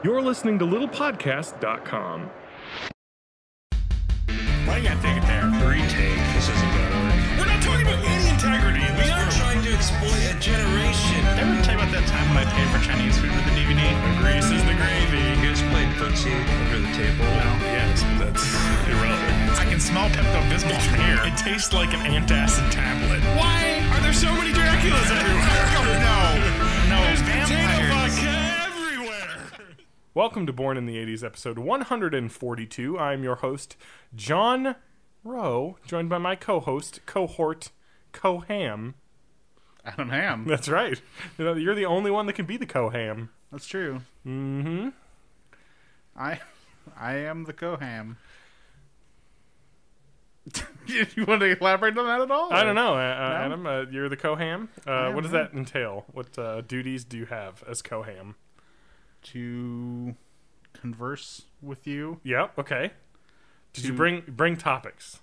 You're listening to littlepodcast.com. Why you gotta take it there? Retake. This isn't gonna work. We're not talking about any integrity in We this are room. trying to exploit a generation. Ever tell you about that time when I paid for Chinese food with the DVD? The grease is the gravy. You guys played footsie under the table. No, yes, but that's irrelevant. I can smell Pepto-Bismol from here. It tastes like an antacid tablet. Why are there so many Draculas everywhere? No, there's vampires everywhere. Welcome to Born in the 80s, episode 142. I'm your host, John Rowe, joined by my co-host, cohort, Coham. Adam Ham. That's right. You're the only one that can be the Coham. That's true. Mm-hmm. I am the Coham. You want to elaborate on that at all? I don't know, No? Adam. You're the Coham. am, What does yeah. that entail? What duties do you have as Coham? To converse with you. Yep. Okay. Did you To- bring topics?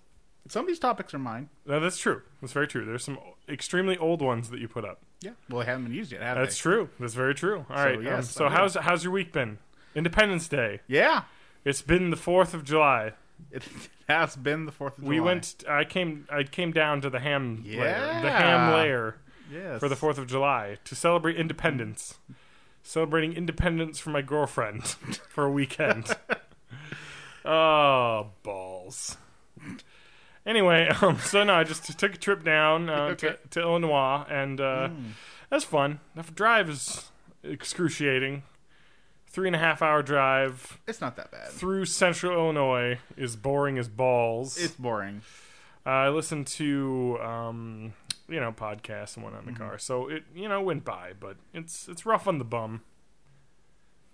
Some of these topics are mine. No, that's true. That's very true. There's some extremely old ones that you put up. Yeah. Well, they haven't been used yet, have That's they? true. That's very true. All right. yes, So I do. how's your week been? Independence Day. Yeah. It's been the 4th of July. It has been the 4th of July. We went. I came down to the ham layer. The Yeah. ham layer yes. for the 4th of July to celebrate independence. Celebrating independence for my girlfriend for a weekend. Oh, balls. Anyway, so no, I just took a trip down Okay. to Illinois, and that's fun. The drive is excruciating. 3.5 hour drive It's not that bad. through central Illinois is boring as balls. It's boring. I listened to podcasts and went on the car, so it went by, but it's rough on the bum.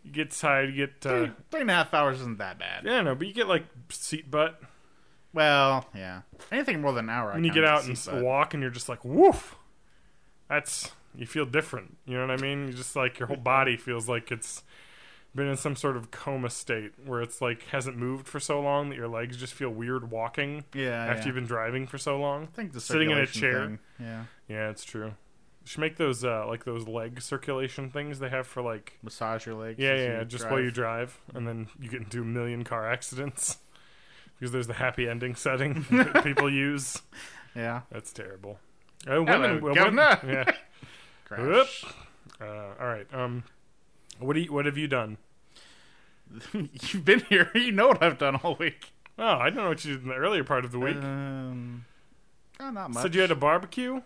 You get tired, you get 3.5 hours isn't that bad. yeah, no, but you get like seat butt Well, yeah. Anything more than an hour. when you get out and walk, and you're just like woof. You feel different. You know what I mean? You just like your whole body feels like it's been in some sort of coma state where it's like hasn't moved for so long that your legs just feel weird walking. Yeah. After you've been driving for so long. I think the sitting in a circulation chair. thing, Yeah. Yeah, it's true. You should make those like those leg circulation things they have for like Massage your legs. yeah, as yeah, you just drive. while you drive, and then you get into a million car accidents because there's the happy ending setting that people use. Yeah. That's terrible. Hello, women, governor. yeah. Crash. All right. What have you done? You've been here. You know what I've done all week. Oh, I don't know what you did in the earlier part of the week. Not much. Said you had a barbecue.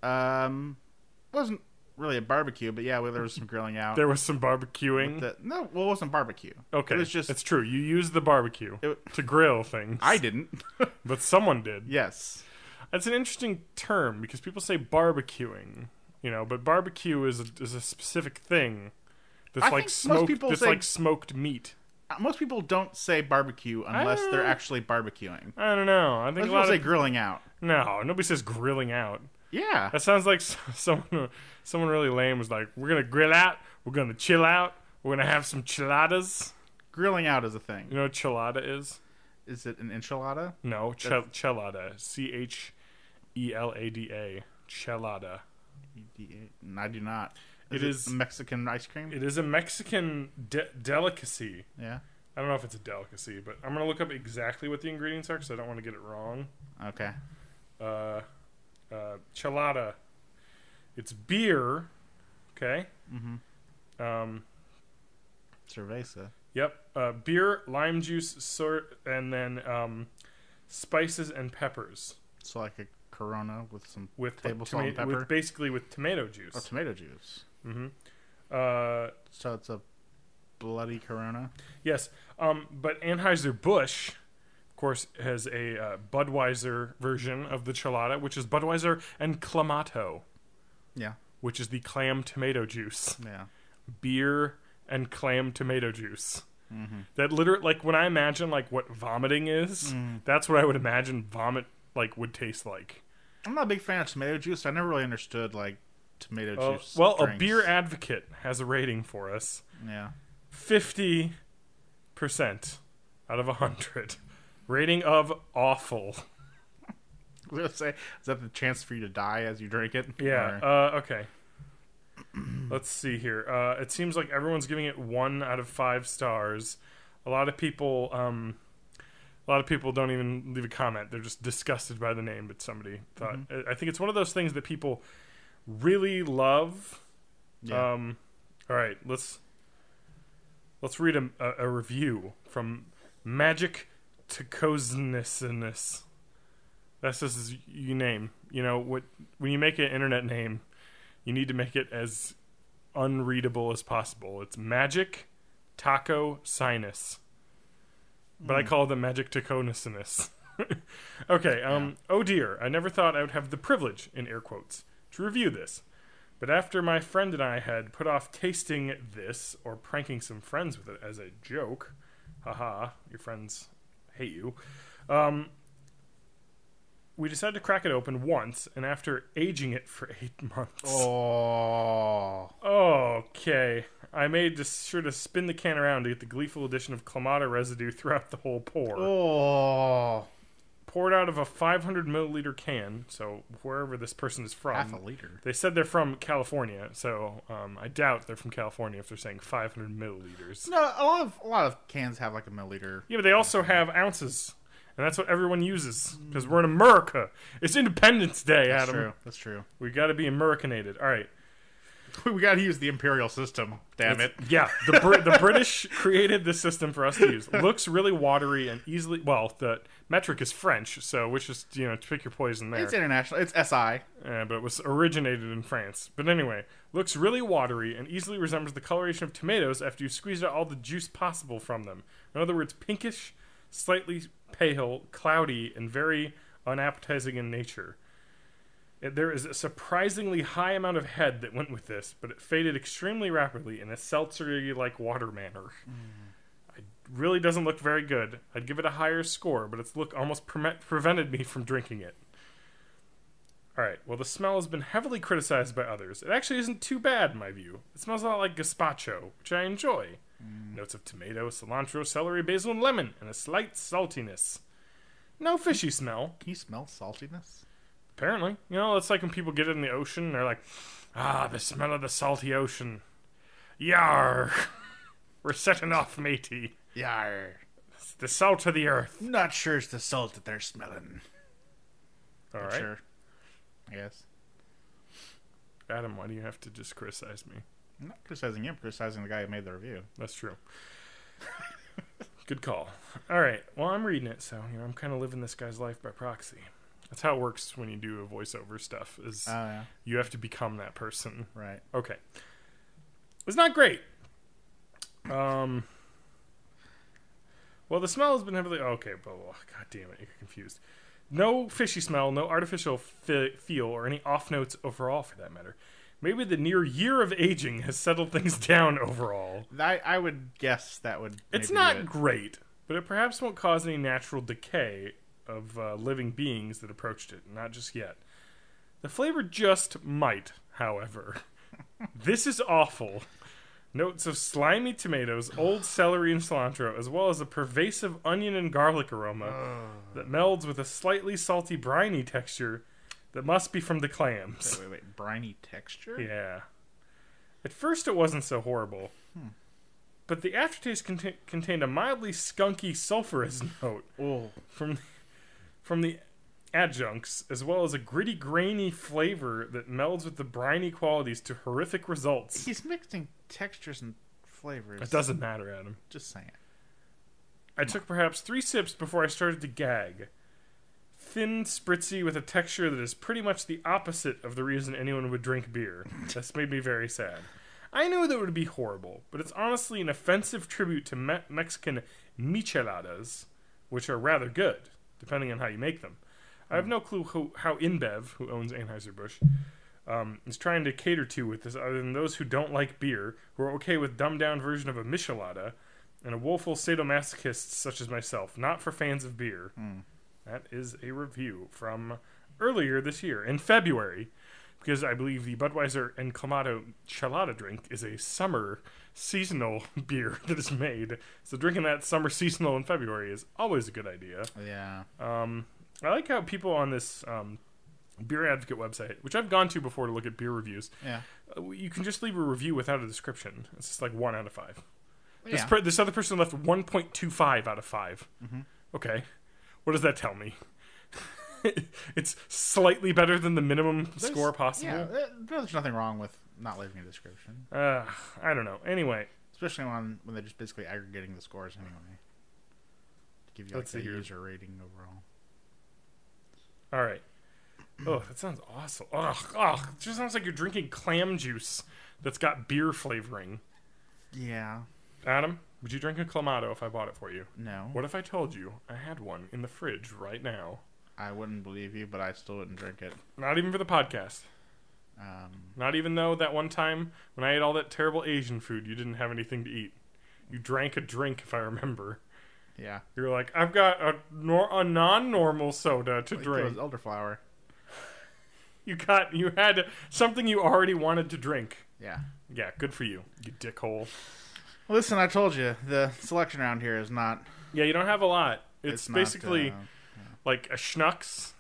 Wasn't really a barbecue, but yeah, there was some grilling out. There was some barbecuing. It wasn't barbecue. Okay, It was just it's true. You used the barbecue to grill things. I didn't. But someone did. Yes. That's an interesting term because people say barbecuing, but barbecue is a specific thing that's I like think most smoked. people That's say- like smoked meat. Most people don't say barbecue unless they're actually barbecuing. I don't know. I think Most a lot people say of grilling out. no. Nobody says grilling out. Yeah. That sounds like someone really lame was like, "We're gonna grill out. We're gonna chill out. We're gonna have some chiladas." Grilling out is a thing. You know what chilada is? Is it an enchilada? No, chelada. CHELADA. Chelada. I do not. It it is- Mexican ice cream? It is a Mexican delicacy. Yeah. I don't know if it's a delicacy, but I'm gonna look up exactly what the ingredients are because I don't want to get it wrong. Okay. Chelada. It's beer. Okay. Cerveza. Yep. Beer, lime juice, and then spices and peppers So like a Corona with some with table salt and pepper. with tomato juice. Oh, tomato juice. Uh, So it's a bloody Corona. yes. But Anheuser-Busch, of course, has a Budweiser version of the chelada, which is Budweiser and Clamato, Yeah. which is the clam tomato juice. Yeah. Beer and clam tomato juice. That literally, like, when I imagine like what vomiting is, that's what I would imagine vomit like would taste like. I'm not a big fan of tomato juice. I never really understood like tomato juice. Well, drinks. a beer advocate has a rating for us: Yeah. 50% out of 100. Rating of awful. I was gonna say, is that the chance for you to die as you drink it? Yeah. Or- Okay. Let's see here. It seems like everyone's giving it 1 out of 5 stars. A lot of people don't even leave a comment. They're just disgusted by the name, but somebody thought. I think it's one of those things that people really love. Yeah. All right, let's read a review from Magic Tacosiness. That's just his name. You know, when you make an internet name, you need to make it as unreadable as possible. It's Magic Taco Sinus. But I call them Magic Tacosinus. Okay, oh dear, I never thought I would have the privilege, in air quotes, to review this. But after my friend and I had put off tasting this, or pranking some friends with it as a joke, haha, your friends hate you, we decided to crack it open once, and after aging it for 8 months. Oh. Okay. I made sure to spin the can around to get the gleeful addition of Clamato residue throughout the whole pour. Oh. Poured out of a 500 milliliter can, so wherever this person is from. Half a liter. They said they're from California, so I doubt they're from California if they're saying 500 milliliters. No, a lot of cans have like a milliliter. Yeah, but they also have ounces, and that's what everyone uses, because we're in America. It's Independence Day, That's Adam. true. That's true. We got to be Americanated. All right. We got to use the imperial system. Damn it. Yeah, the British created this system for us to use. Looks really watery and easily. Well, the metric is French, so which is to pick your poison there. It's international. It's SI. But it was originated in France. But anyway, looks really watery and easily resembles the coloration of tomatoes after you squeeze out all the juice possible from them. In other words, pinkish, slightly pale, cloudy, and very unappetizing in nature. There is a surprisingly high amount of head that went with this, but it faded extremely rapidly in a seltzery-like water manner. It really doesn't look very good. I'd give it a higher score, but its look almost prevented me from drinking it. Alright, well, the smell has been heavily criticized by others. It actually isn't too bad, in my view. It smells a lot like gazpacho, which I enjoy. Notes of tomato, cilantro, celery, basil, and lemon, and a slight saltiness. No fishy smell. Can you smell saltiness? Apparently. It's like when people get in the ocean, they're like, the smell of the salty ocean. Yar! We're setting off, matey. Yar. It's the salt of the earth. Not sure it's the salt that they're smelling. All right. Sure. I guess. Adam, why do you have to just criticize me? I'm not criticizing you. I'm criticizing the guy who made the review. That's true. Good call. All right. Well, I'm reading it, so I'm kind of living this guy's life by proxy. That's how it works when you do a voiceover stuff. You have to become that person. Right. Okay. It's not great. Well, the smell has been heavily... Okay, but god damn it, you're confused. No fishy smell, no artificial feel, or any off notes overall, for that matter. Maybe the near year of aging has settled things down overall. I would guess that would... It's not great, but it perhaps won't cause any natural decay of living beings that approached it. Not just yet. The flavor just might, however. This is awful. Notes of slimy tomatoes, old celery and cilantro, as well as a pervasive onion and garlic aroma that melds with a slightly salty briny texture that must be from the clams. Wait. Briny texture? Yeah. At first it wasn't so horrible. But the aftertaste contained a mildly skunky sulfurous note from the adjuncts, as well as a gritty, grainy flavor that melds with the briny qualities to horrific results. He's mixing textures and flavors. It doesn't matter, Adam. Just saying. I took perhaps 3 sips before I started to gag. Thin, spritzy, with a texture that is pretty much the opposite of the reason anyone would drink beer. That's made me very sad. I knew that it would be horrible, but it's honestly an offensive tribute to Mexican micheladas, which are rather good, depending on how you make them. I have no clue how InBev, who owns Anheuser-Busch, is trying to cater to with this, other than those who don't like beer, who are okay with dumbed-down version of a michelada, and a woeful sadomasochist such as myself, not for fans of beer. That is a review from earlier this year, in February, because I believe the Budweiser and Clamato Chelada drink is a summer seasonal beer that is made. So drinking that summer seasonal in February is always a good idea. Yeah. I like how people on this Beer Advocate website, which I've gone to before to look at beer reviews. Yeah. You can just leave a review without a description. It's just like 1 out of 5. Yeah. This other person left 1.25 out of 5. Mm-hmm. Okay. What does that tell me? It's slightly better than the minimum score possible. Yeah, there's nothing wrong with not leaving a description. I don't know. Anyway. Especially when they're just basically aggregating the scores anyway. To give you like a user rating overall. All right. Oh, that sounds awesome. Ugh, it just sounds like you're drinking clam juice that's got beer flavoring. Yeah. Adam, would you drink a Clamato if I bought it for you? No. What if I told you I had one in the fridge right now? I wouldn't believe you, but I still wouldn't drink it. Not even for the podcast. Not even though that one time when I ate all that terrible Asian food, you didn't have anything to eat. You drank a drink, if I remember. Yeah. You were like, I've got a non-normal soda to drink. It was elderflower. You had something you already wanted to drink. Yeah. Yeah, good for you, you dickhole. Listen, I told you, the selection around here is not... Yeah, you don't have a lot. It's basically not, like a Schnucks,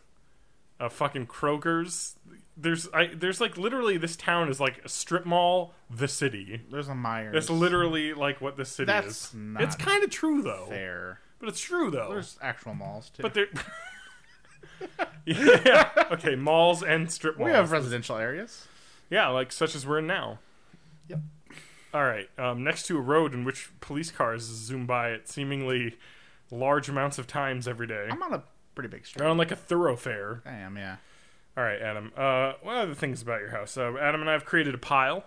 a fucking Kroger's. There's like literally this town is like a strip mall, the city. There's a Myers. That's literally like what this city That's is. not It's kind of true though. fair. But it's true though. There's actual malls too. But there. Yeah. Okay, malls and strip malls. We have residential areas. Yeah, like such as we're in now. Yep. All right. Next to a road in which police cars zoom by at seemingly large amounts of times every day. I'm on a pretty big street. They're on like a thoroughfare. I am, yeah. All right, Adam. What are the things about your house? Adam and I have created a pile.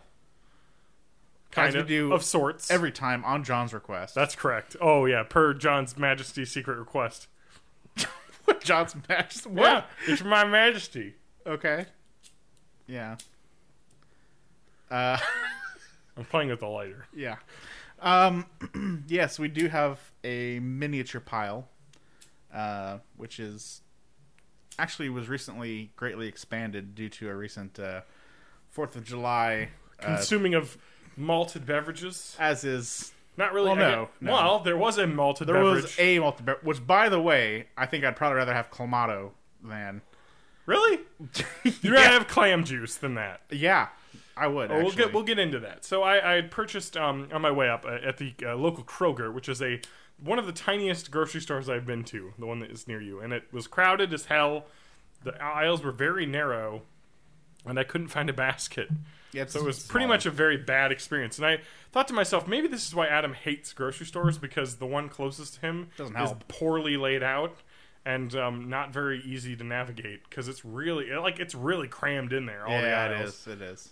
As we do of sorts. every time on John's request. That's correct. Oh, yeah, per John's Majesty's secret request. What John's Majesty? What? Yeah, it's my Majesty. Okay. Yeah. I'm playing with the lighter. Yeah. Yes, we do have a miniature pile, which is actually was recently greatly expanded due to a recent 4th of July Consuming of malted beverages. as is. Not really. Well, no. Well, there was a malted There beverage. was a malted beverage, which, by the way, I think I'd probably rather have Clamato than. Really? You'd rather have clam juice than that. Yeah, I would. Oh, Actually. we'll get into that. So I had purchased on my way up at the local Kroger, which is one of the tiniest grocery stores I've been to, the one that is near you, and it was crowded as hell. The aisles were very narrow, and I couldn't find a basket. Yeah, So it was pretty much a very bad experience. And I thought to myself, maybe this is why Adam hates grocery stores, because the one closest to him Doesn't is help. poorly laid out and not very easy to navigate, because it's really crammed in there. All the aisles. It is.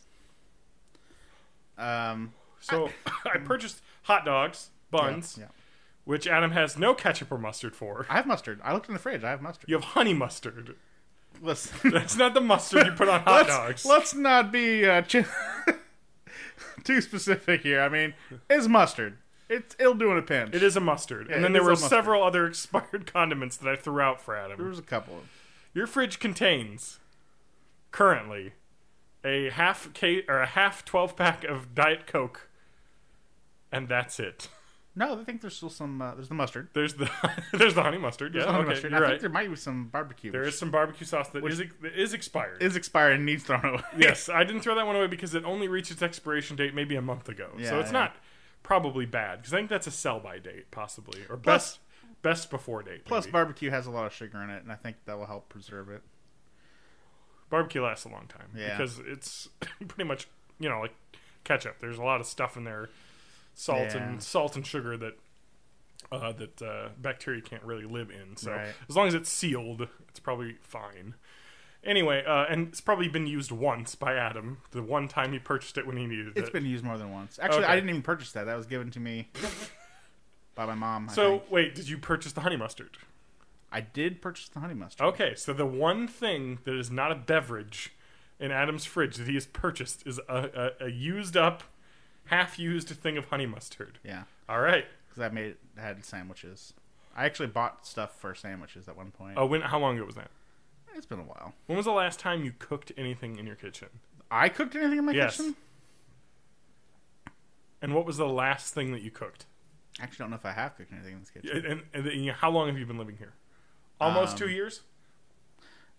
So I purchased hot dogs, buns, Yeah. which Adam has no ketchup or mustard for. I have mustard. I looked in the fridge. I have mustard. You have honey mustard. Listen. That's not the mustard you put on hot dogs. Let's not be too specific here. I mean, it's mustard. It'll do in a pinch. It is a mustard. Yeah, and then it there is were a mustard. several other expired condiments that I threw out for Adam. There was a couple. Your fridge contains currently a half 12-pack of Diet Coke, and that's it. No, I think there's still some. There's the mustard. There's the honey mustard. There's Yeah, the honey okay, mustard. you're I right. think there might be some barbecue. There is some barbecue sauce that is expired. Is expired and needs thrown away. Yes, I didn't throw that one away because it only reached its expiration date maybe a month ago. So Yeah, it's yeah. not probably bad, because I think that's a sell-by date, possibly. Or Plus- best before date. Plus, maybe. barbecue has a lot of sugar in it, and I think that will help preserve it. Barbecue lasts a long time. Yeah. Because it's pretty much, like ketchup. There's a lot of stuff in there, salt and sugar that bacteria can't really live in. So Right. as long as it's sealed, it's probably fine. Anyway, and it's probably been used once by Adam, the one time he purchased it when he needed it. It's been used more than once. Actually, Okay. I didn't even purchase that. That was given to me by my mom. So, wait, did you purchase the honey mustard? I did purchase the honey mustard. Okay, so the one thing that is not a beverage in Adam's fridge that he has purchased is a used up, half-used thing of honey mustard. Yeah, All right. because I had sandwiches. I actually bought stuff for sandwiches at one point. Oh, how long ago was that? It's been a while. When was the last time you cooked anything in your kitchen? I cooked anything in my Yes. kitchen? And what was the last thing that you cooked? I actually don't know if I have cooked anything in this kitchen. And how long have you been living here? Almost 2 years?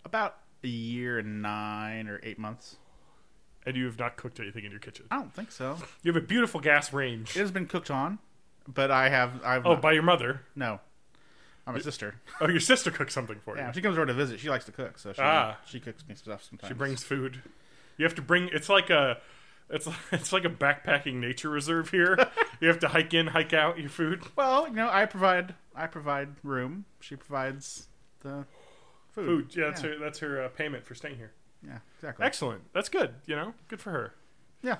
About a year and 9 or 8 months. And you have not cooked anything in your kitchen. I don't think so. You have a beautiful gas range. It has been cooked on, but I've By your mother? No. My sister. Oh, your sister cooks something for you. Yeah, she comes over to visit. She likes to cook, so she cooks me stuff sometimes. She brings food. You have to bring. It's like a backpacking nature reserve here. You have to hike in, hike out your food. Well, I provide room. She provides the food. Yeah, that's her payment for staying here. Yeah, exactly. Excellent. That's good. Good for her. Yeah.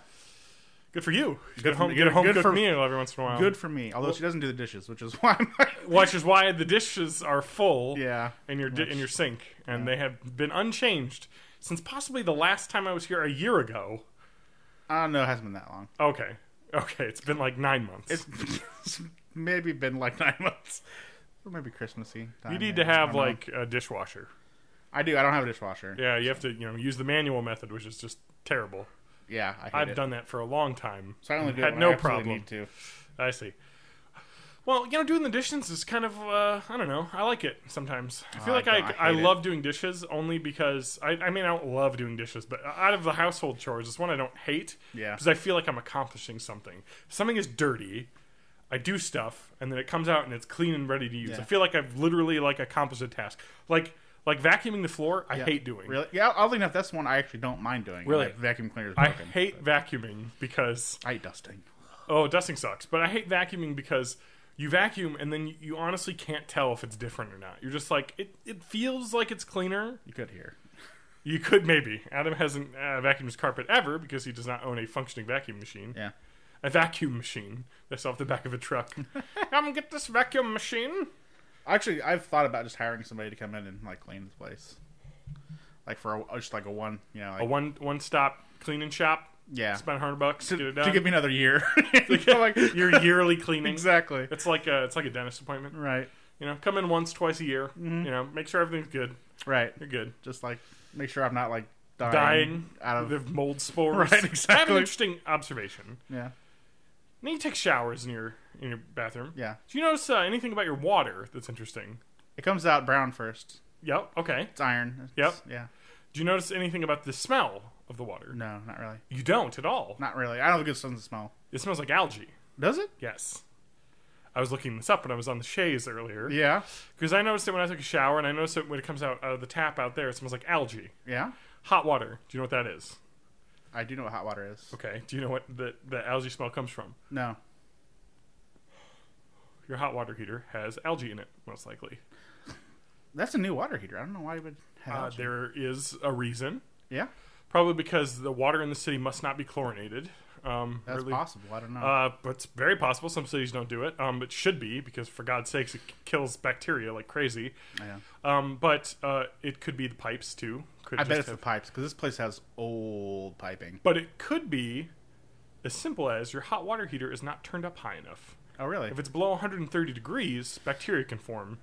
Good for you. Get a home cooked meal every once in a while. Good for me. Although she doesn't do the dishes, which is why which is why the dishes are full. Yeah. In your sink, and they have been unchanged since possibly the last time I was here a year ago. No, it hasn't been that long. Okay, it's been like 9 months. It's maybe been like 9 months. Or maybe Christmassy time. You need to have like a dishwasher. I do. I don't have a dishwasher. Yeah, you have to use the manual method, which is just terrible. Yeah, I've done that for a long time. So I only do had it when no I absolutely problem. need to. I see. Well, doing the dishes is kind of I don't know. I like it sometimes. I feel like I love doing dishes only because I don't love doing dishes, but out of the household chores, it's one I don't hate. Yeah. Because I feel like I'm accomplishing something. If something is dirty, I do stuff, and then it comes out and it's clean and ready to use. Yeah. I feel like I've literally accomplished a task. Like vacuuming the floor, I hate doing. Really? Yeah, oddly enough, that's one I actually don't mind doing. Really? Like vacuum cleaners. I hate vacuuming because... I hate dusting. Oh, dusting sucks. But I hate vacuuming because you vacuum and then you honestly can't tell if it's different or not. You're just like, it feels like it's cleaner. You could hear. You could maybe. Adam hasn't vacuumed his carpet ever because he does not own a functioning vacuum machine. Yeah. A vacuum machine that's off the back of a truck. Come get this vacuum machine. Actually, I've thought about just hiring somebody to come in and clean this place, for just a one, a one stop cleaning shop. Yeah, spend $100 get it done to give me another year. Your yearly cleaning. Exactly. It's like a dentist appointment. Right. Come in once, twice a year. Mm-hmm. Make sure everything's good. Right. You're good. Just make sure I'm not dying out of the mold spores. Right. Exactly. I have an interesting observation. Yeah. Now you take showers in your bathroom. Yeah. Do you notice anything about your water that's interesting? It comes out brown first. Yep. Okay. It's iron. Yep. Yeah. Do you notice anything about the smell of the water? No, not really. You don't at all? Not really. I don't think it smells the smell. It smells like algae. Does it? Yes. I was looking this up when I was on the chaise earlier. Yeah. Because I noticed it when I took a shower, and I noticed it when it comes out of the tap out there. It smells like algae. Yeah. Hot water. Do you know what that is? I do know what hot water is. Okay. Do you know what the algae smell comes from? No. Your hot water heater has algae in it, most likely. That's a new water heater. I don't know why it would have algae. There is a reason. Yeah? Probably because the water in the city must not be chlorinated. That's possible. I don't know. But it's very possible. Some cities don't do it. It should be, because for God's sakes, it kills bacteria like crazy. Yeah. But it could be the pipes, too. I bet it's the pipes, because this place has old piping. But it could be as simple as your hot water heater is not turned up high enough. Oh, really? If it's below 130 degrees, bacteria can form.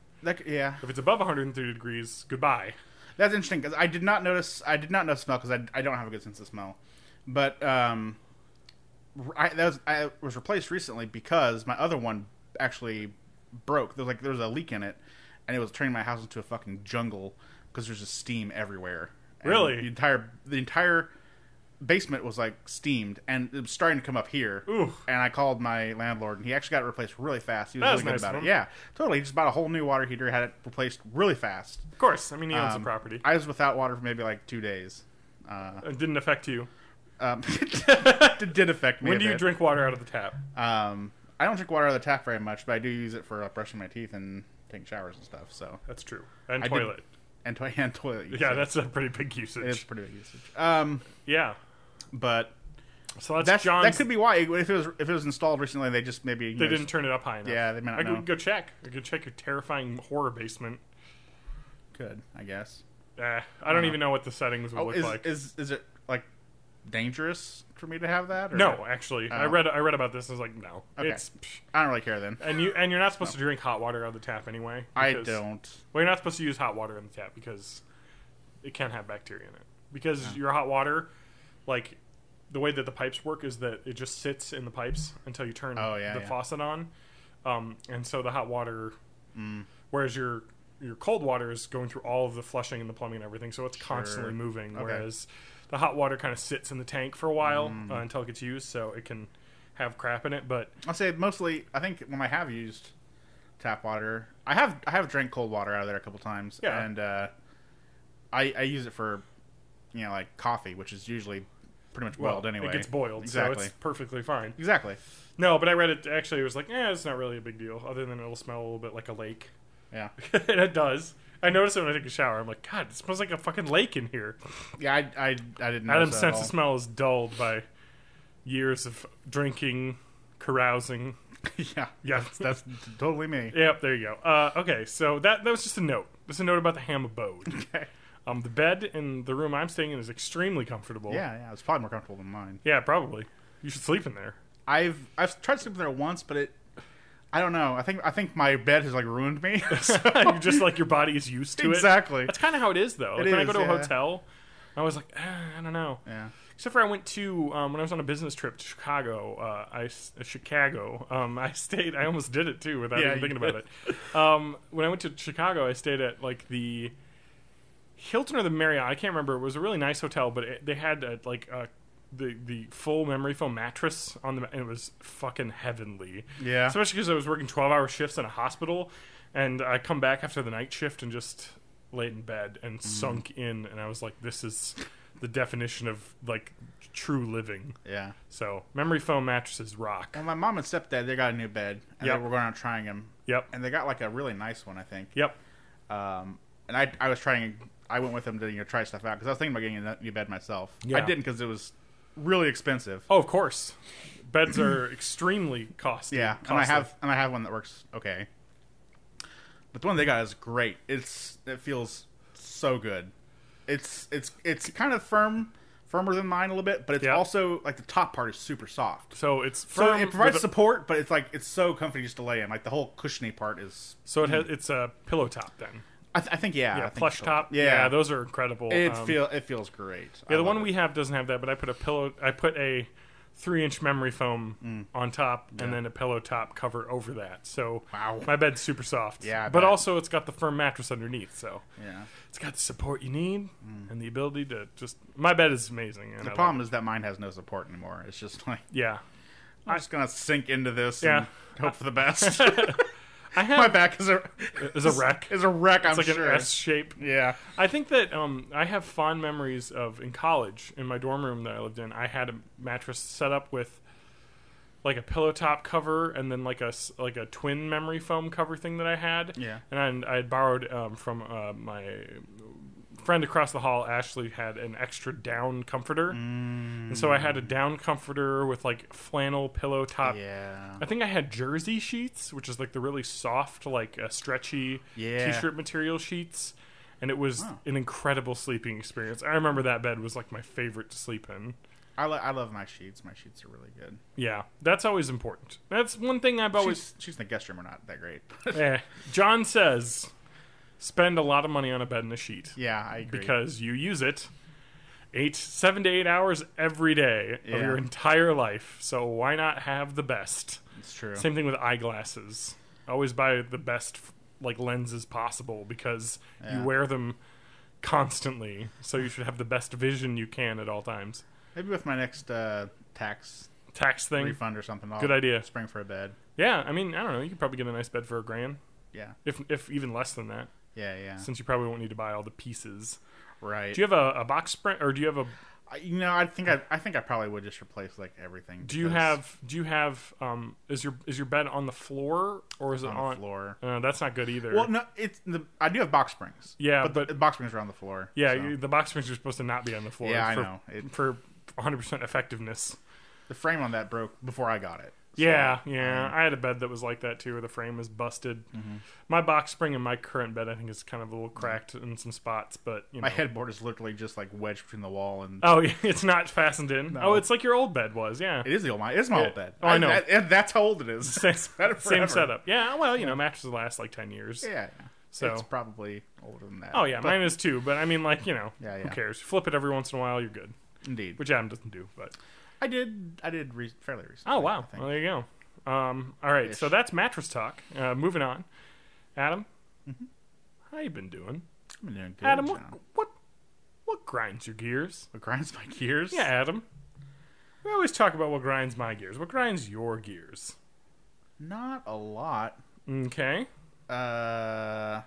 Yeah. If it's above 130 degrees, goodbye. That's interesting, because I did not notice smell, because I don't have a good sense of smell. But I was replaced recently because my other one actually broke. There was a leak in it, and it was turning my house into a fucking jungle because there's just steam everywhere. And really? The entire basement was steamed, and it was starting to come up here. Ooh. And I called my landlord, and he actually got it replaced really fast. He was That really was good nice about of it. him. Yeah, totally. He just bought a whole new water heater, had it replaced really fast. Of course. I mean, he owns the property. I was without water for maybe 2 days. It didn't affect you. It did affect me. When do you drink water out of the tap? I don't drink water out of the tap very much, but I do use it for brushing my teeth and taking showers and stuff. So That's true. And I toilet. and toilet usage. Yeah, that's a pretty big usage. It's pretty big usage. Yeah. But So that's John's. that could be why if it was installed recently, they just maybe They didn't turn it up high enough. Yeah, they might not know. Go check. I could check your terrifying horror basement. Could, I guess. I don't even know what the settings would look like. Is it dangerous for me to have that? Or? No, actually, I read about this. And I was like, no, Okay. it's. I don't really care then. And you're not supposed to drink hot water out of the tap anyway. I don't. Well, you're not supposed to use hot water in the tap because it can have bacteria in it. Because your hot water, the way that the pipes work is that it just sits in the pipes until you turn the faucet on, and so the hot water. Whereas your your cold water is going through all of the flushing and the plumbing and everything, so it's constantly moving. Okay. Whereas the hot water kind of sits in the tank for a while until it gets used, so it can have crap in it. But I'll say mostly. I think when I have used tap water, I have drank cold water out of there a couple times, and I use it for like coffee, which is usually pretty much boiled anyway. It gets boiled, so it's perfectly fine. Exactly. No, but I read it. Actually, it was like, it's not really a big deal, other than it'll smell a little bit like a lake. Yeah. And it does. I notice it when I take a shower. I'm like, God, it smells like a fucking lake in here. Yeah, I didn't. Adam's sense of smell is dulled by years of drinking, carousing. Yeah, that's totally me. Yep, there you go. Okay, so that was just a note. Just a note about the ham abode. Okay. The bed in the room I'm staying in is extremely comfortable. Yeah, it's probably more comfortable than mine. Yeah, probably. You should sleep in there. I've tried to sleep there once, but I don't know. I think my bed has like ruined me. You just like your body is used to it. Exactly. That's kind of how it is, though. Like, when I go to a hotel, I was like, I don't know. Yeah. Except for I went to when I was on a business trip to Chicago. I stayed. I almost did it too without even thinking about it. When I went to Chicago, I stayed at like the Hilton or the Marriott. I can't remember. It was a really nice hotel, but they had the full memory foam mattress on and it was fucking heavenly. Yeah. Especially because I was working 12-hour shifts in a hospital, and I come back after the night shift and just laid in bed and sunk in, and I was like, this is the definition of like true living. Yeah. So memory foam mattresses rock. Well, my mom and stepdad, they got a new bed, and they were going out trying them. Yep. And they got like a really nice one, I think. Yep. And I was trying. I went with them to try stuff out because I was thinking about getting a new bed myself. Yeah. I didn't because it was really expensive. Oh, of course. Beds are extremely costly. Yeah, and I have one that works okay. But the one they got is great. It feels so good. It's kind of firmer than mine a little bit, but it's also like the top part is super soft. So it's firm. So it provides support, but it's so comfy just to lay in. Like the whole cushiony part is. So it's a pillow top then. I think I think plush so. top. Yeah, those are incredible. It feels great. Yeah, the one we have doesn't have that, but I put a 3-inch memory foam on top and then a pillow top cover over that. So my bed's super soft. Yeah, but also it's got the firm mattress underneath. So yeah, it's got the support you need and the ability to just. My bed is amazing. And the problem is that mine has no support anymore. It's just like I'm just gonna sink into this and hope for the best. My back is a wreck. Is a wreck. It's I'm like sure. an S shape. Yeah. I think that I have fond memories of in college in my dorm room that I lived in. I had a mattress set up with like a pillow top cover and then like a twin memory foam cover thing that I had. Yeah. And I had borrowed from my friend across the hall. Ashley had an extra down comforter, and so I had a down comforter with like flannel pillow top. Yeah. I think I had jersey sheets, which is like the really soft, like stretchy t-shirt material sheets, and it was an incredible sleeping experience. I remember that bed was like my favorite to sleep in. I love my sheets. My sheets are really good. Yeah, that's always important. That's one thing I've always. Sheets in the guest room are not that great. John says, spend a lot of money on a bed and a sheet. Yeah, I agree. Because you use it 7 to 8 hours every day of your entire life. So why not have the best? It's true. Same thing with eyeglasses. Always buy the best like lenses possible because you wear them constantly. So you should have the best vision you can at all times. Maybe with my next tax thing refund or something. Good idea. Spring for a bed. Yeah, I mean, I don't know. You could probably get a nice bed for $1,000. Yeah. If even less than that. Yeah. Since you probably won't need to buy all the pieces. Right. Do you have a box spring, or do you have a? I think I probably would just replace like everything. Do you have? Is your bed on the floor or is it on the floor? That's not good either. Well, no, I do have box springs. Yeah, but the box springs are on the floor. Yeah, so. the box springs are supposed to not be on the floor. Yeah, I know. For 100% effectiveness. The frame on that broke before I got it. So, yeah. I had a bed that was like that too, where the frame was busted. Mm-hmm. My box spring in my current bed, I think, is kind of a little cracked in some spots, but my headboard is literally just like wedged between the wall and. Oh, yeah, it's not fastened in. No. Oh, it's like your old bed was. Yeah, it is my old bed. Oh, I know. That's how old it is. Same setup. Yeah, well, mattresses last like 10 years. Yeah. So it's probably older than that. Oh yeah, mine is too. But I mean, like who cares? Flip it every once in a while, you're good. Indeed. Which Adam doesn't do, but I did fairly recently. Oh wow, well, there you go. All right, so that's mattress talk. Moving on, Adam. Mm-hmm. How you been doing? I've been doing good, Adam, John. what grinds your gears? What grinds my gears? Yeah, Adam. We always talk about what grinds my gears. What grinds your gears? Not a lot. Okay. Trying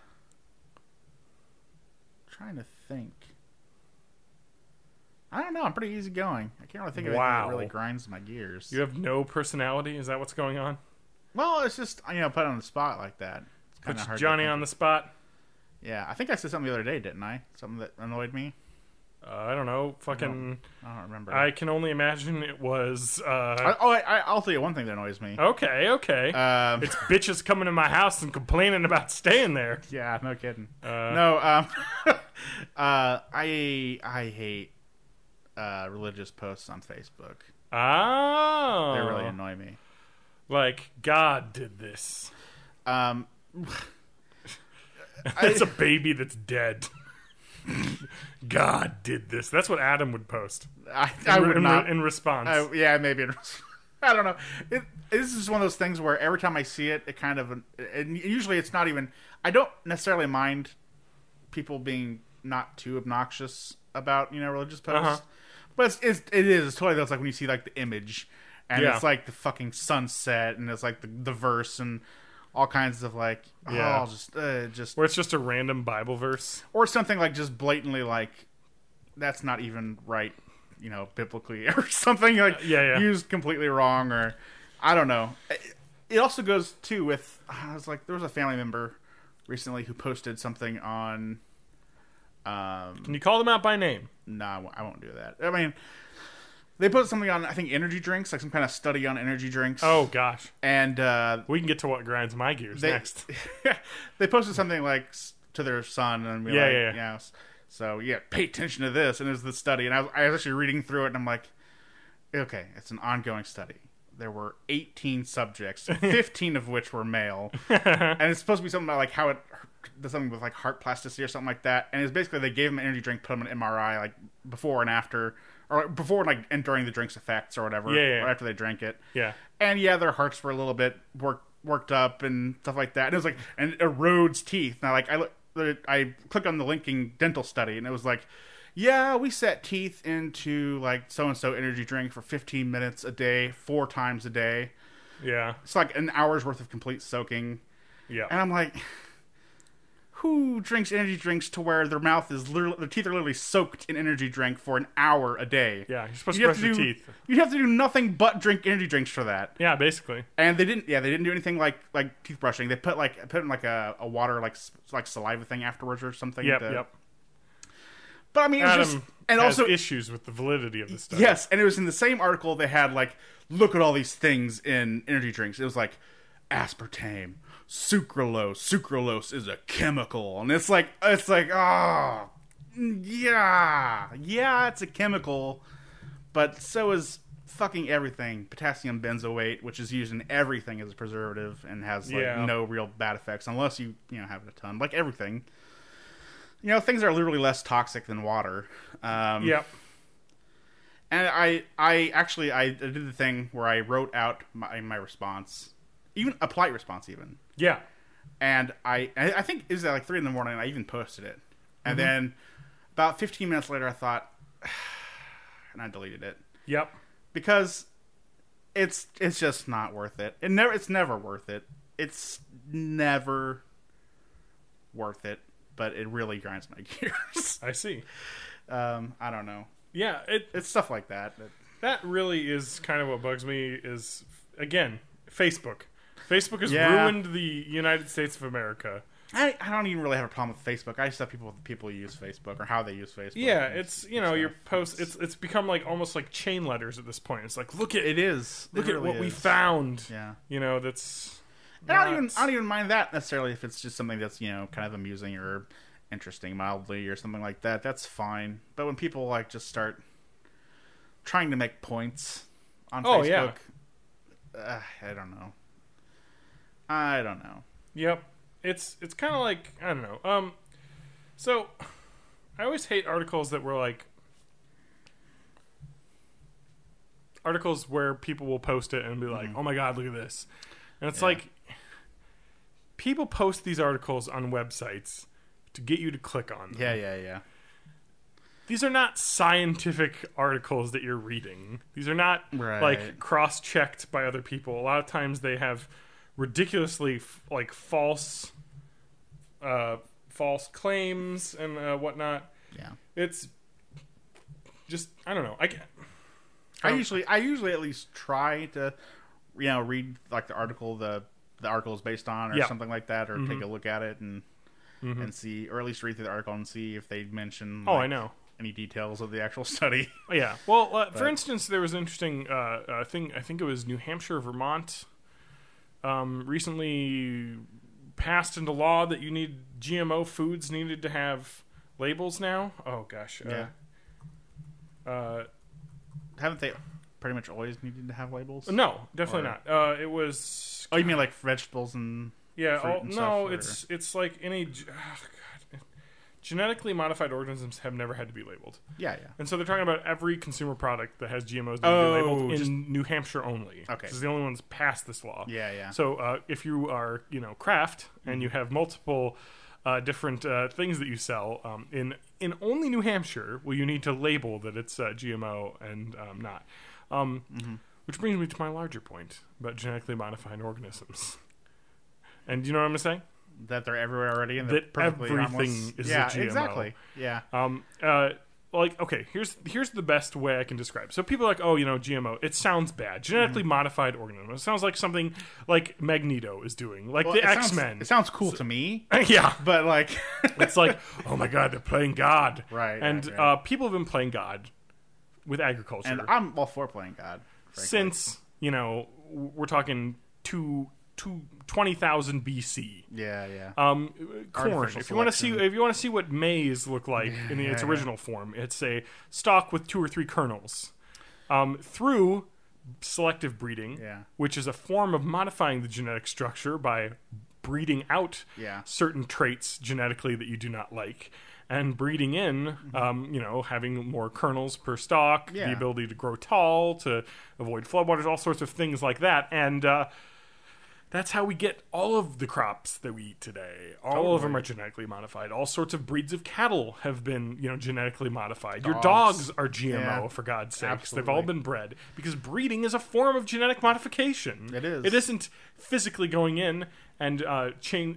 to think. I don't know. I'm pretty easygoing. I can't really think of anything that really grinds my gears. You have no personality? Is that what's going on? Well, it's just, put it on the spot like that. It's Put hard Johnny on the spot? Yeah, I think I said something the other day, didn't I? Something that annoyed me? I don't know. Fucking... I don't remember. I can only imagine it was... I'll tell you one thing that annoys me. Okay. It's bitches coming to my house and complaining about staying there. Yeah, no kidding. I hate religious posts on Facebook. Oh. They really annoy me. Like, God did this. It's a baby that's dead. God did this. That's what Adam would post. I would not. In response. Yeah, maybe. I don't know. This is one of those things where every time I see it, it kind of... And usually it's not even... I don't necessarily mind people being not too obnoxious about, religious posts. But it is. It's totally... That's like when you see, like, the image. And it's like the fucking sunset. And it's like the verse and... all kinds of like, just where it's just a random Bible verse, or something like just blatantly like that's not even right, biblically, or something like used completely wrong, or I don't know. It also goes too with I was like, there was a family member recently who posted something on. Can you call them out by name? No, I won't do that. I mean. They put something on, I think, energy drinks, like some kind of study on energy drinks. Oh, gosh. And we can get to what grinds my gears next. They posted something like to their son, and so pay attention to this. And it was the study, and I was actually reading through it, and I'm like, okay, it's an ongoing study. There were 18 subjects, 15 of which were male, and it's supposed to be something about like how it does something with like heart plasticity or something like that. And it's basically they gave them an energy drink, put them in an MRI, like before and after. Or like before, like, and during the drink's effects or whatever, or after they drank it. Yeah. And their hearts were a little bit worked up and stuff like that. And it was like, and it erodes teeth. Now, like, I clicked on the linking dental study, and it was like, we set teeth into like so and so energy drink for 15 minutes a day, 4 times a day. Yeah. It's like an hour's worth of complete soaking. Yeah. And I'm like, who drinks energy drinks to where their mouth is their teeth are literally soaked in energy drink for an hour a day? Yeah, you're supposed to brush your teeth. You'd have to do nothing but drink energy drinks for that. Yeah, basically. And they didn't do anything like teeth brushing. They put in like a water like saliva thing afterwards or something. Yep. But I mean, it's Adam just and has also issues with the validity of the stuff. Yes, and it was in the same article they had like, look at all these things in energy drinks. It was like aspartame. Sucralose. Sucralose is a chemical, and it's like, it's a chemical, but so is fucking everything. Potassium benzoate, which is used in everything as a preservative and has like no real bad effects unless you have it a ton. Like everything, things are literally less toxic than water. Yep. And I did the thing where I wrote out my response. Even a polite response, even. Yeah. And I think it was at like 3 a.m. and I even posted it. And then about 15 minutes later, I thought, and I deleted it. Yep. Because it's just not worth it. It's never worth it. It's never worth it. But it really grinds my gears. I see. I don't know. Yeah, it's stuff like that. That really is kind of what bugs me. Is again, Facebook. Facebook has ruined the United States of America. I don't even really have a problem with Facebook. I just have people use Facebook or how they use Facebook. Yeah, it's your post. It's become like almost like chain letters at this point. It's like look at it is. Look at what we found. Yeah, that's. I don't even mind that necessarily if it's just something that's kind of amusing or interesting mildly or something like that. That's fine. But when people like just start trying to make points on Facebook, I don't know. Yep. It's kind of like, I don't know. So I always hate articles that were like articles where people will post it and be like, "Oh my god, look at this." And it's like people post these articles on websites to get you to click on them. Yeah. These are not scientific articles that you're reading. These are not like cross-checked by other people. A lot of times they have ridiculously like false claims and whatnot. Yeah. It's just, I don't know. I usually at least try to, read like the article the article is based on or something like that, or take a look at it and see, or at least read through the article and see if they mention I know any details of the actual study. Yeah. Well, for instance, there was an interesting thing. I think it was New Hampshire, Vermont, recently passed into law that GMO foods needed to have labels now. Oh gosh. Haven't they pretty much always needed to have labels? No, definitely not. It was. Oh, you mean like vegetables and fruit and stuff, it's like any. Genetically modified organisms have never had to be labeled. Yeah. And so they're talking about every consumer product that has GMOs need to be labeled in New Hampshire only. Okay. This is the only ones passed this law. Yeah. So if you are, Kraft and you have multiple different things that you sell in only New Hampshire, will you need to label that it's GMO and not. Which brings me to my larger point about genetically modified organisms. And do you know what I'm going to say? That they're everywhere already, and that perfectly everything harmless. is a GMO. Exactly. Yeah. Here's the best way I can describe. So people are like, GMO. It sounds bad. Genetically modified organism. It sounds like something like Magneto is doing, like the X-Men. It sounds cool to me. Yeah, but like, it's like, oh my god, they're playing God. Right. And people have been playing God with agriculture, and I'm all for playing God. Frankly. Since we're talking 20,000 BC. Yeah. Corn. If you want to see what maize looked like in its original form, it's a stalk with 2 or 3 kernels. Through selective breeding, which is a form of modifying the genetic structure by breeding out certain traits genetically that you do not like, and breeding in, having more kernels per stalk, the ability to grow tall, to avoid floodwaters, all sorts of things like that, and that's how we get all of the crops that we eat today. All of them are genetically modified. All sorts of breeds of cattle have been, genetically modified. Your dogs are GMO, for God's sakes. Absolutely. They've all been bred. Because breeding is a form of genetic modification. It is. It isn't physically going in and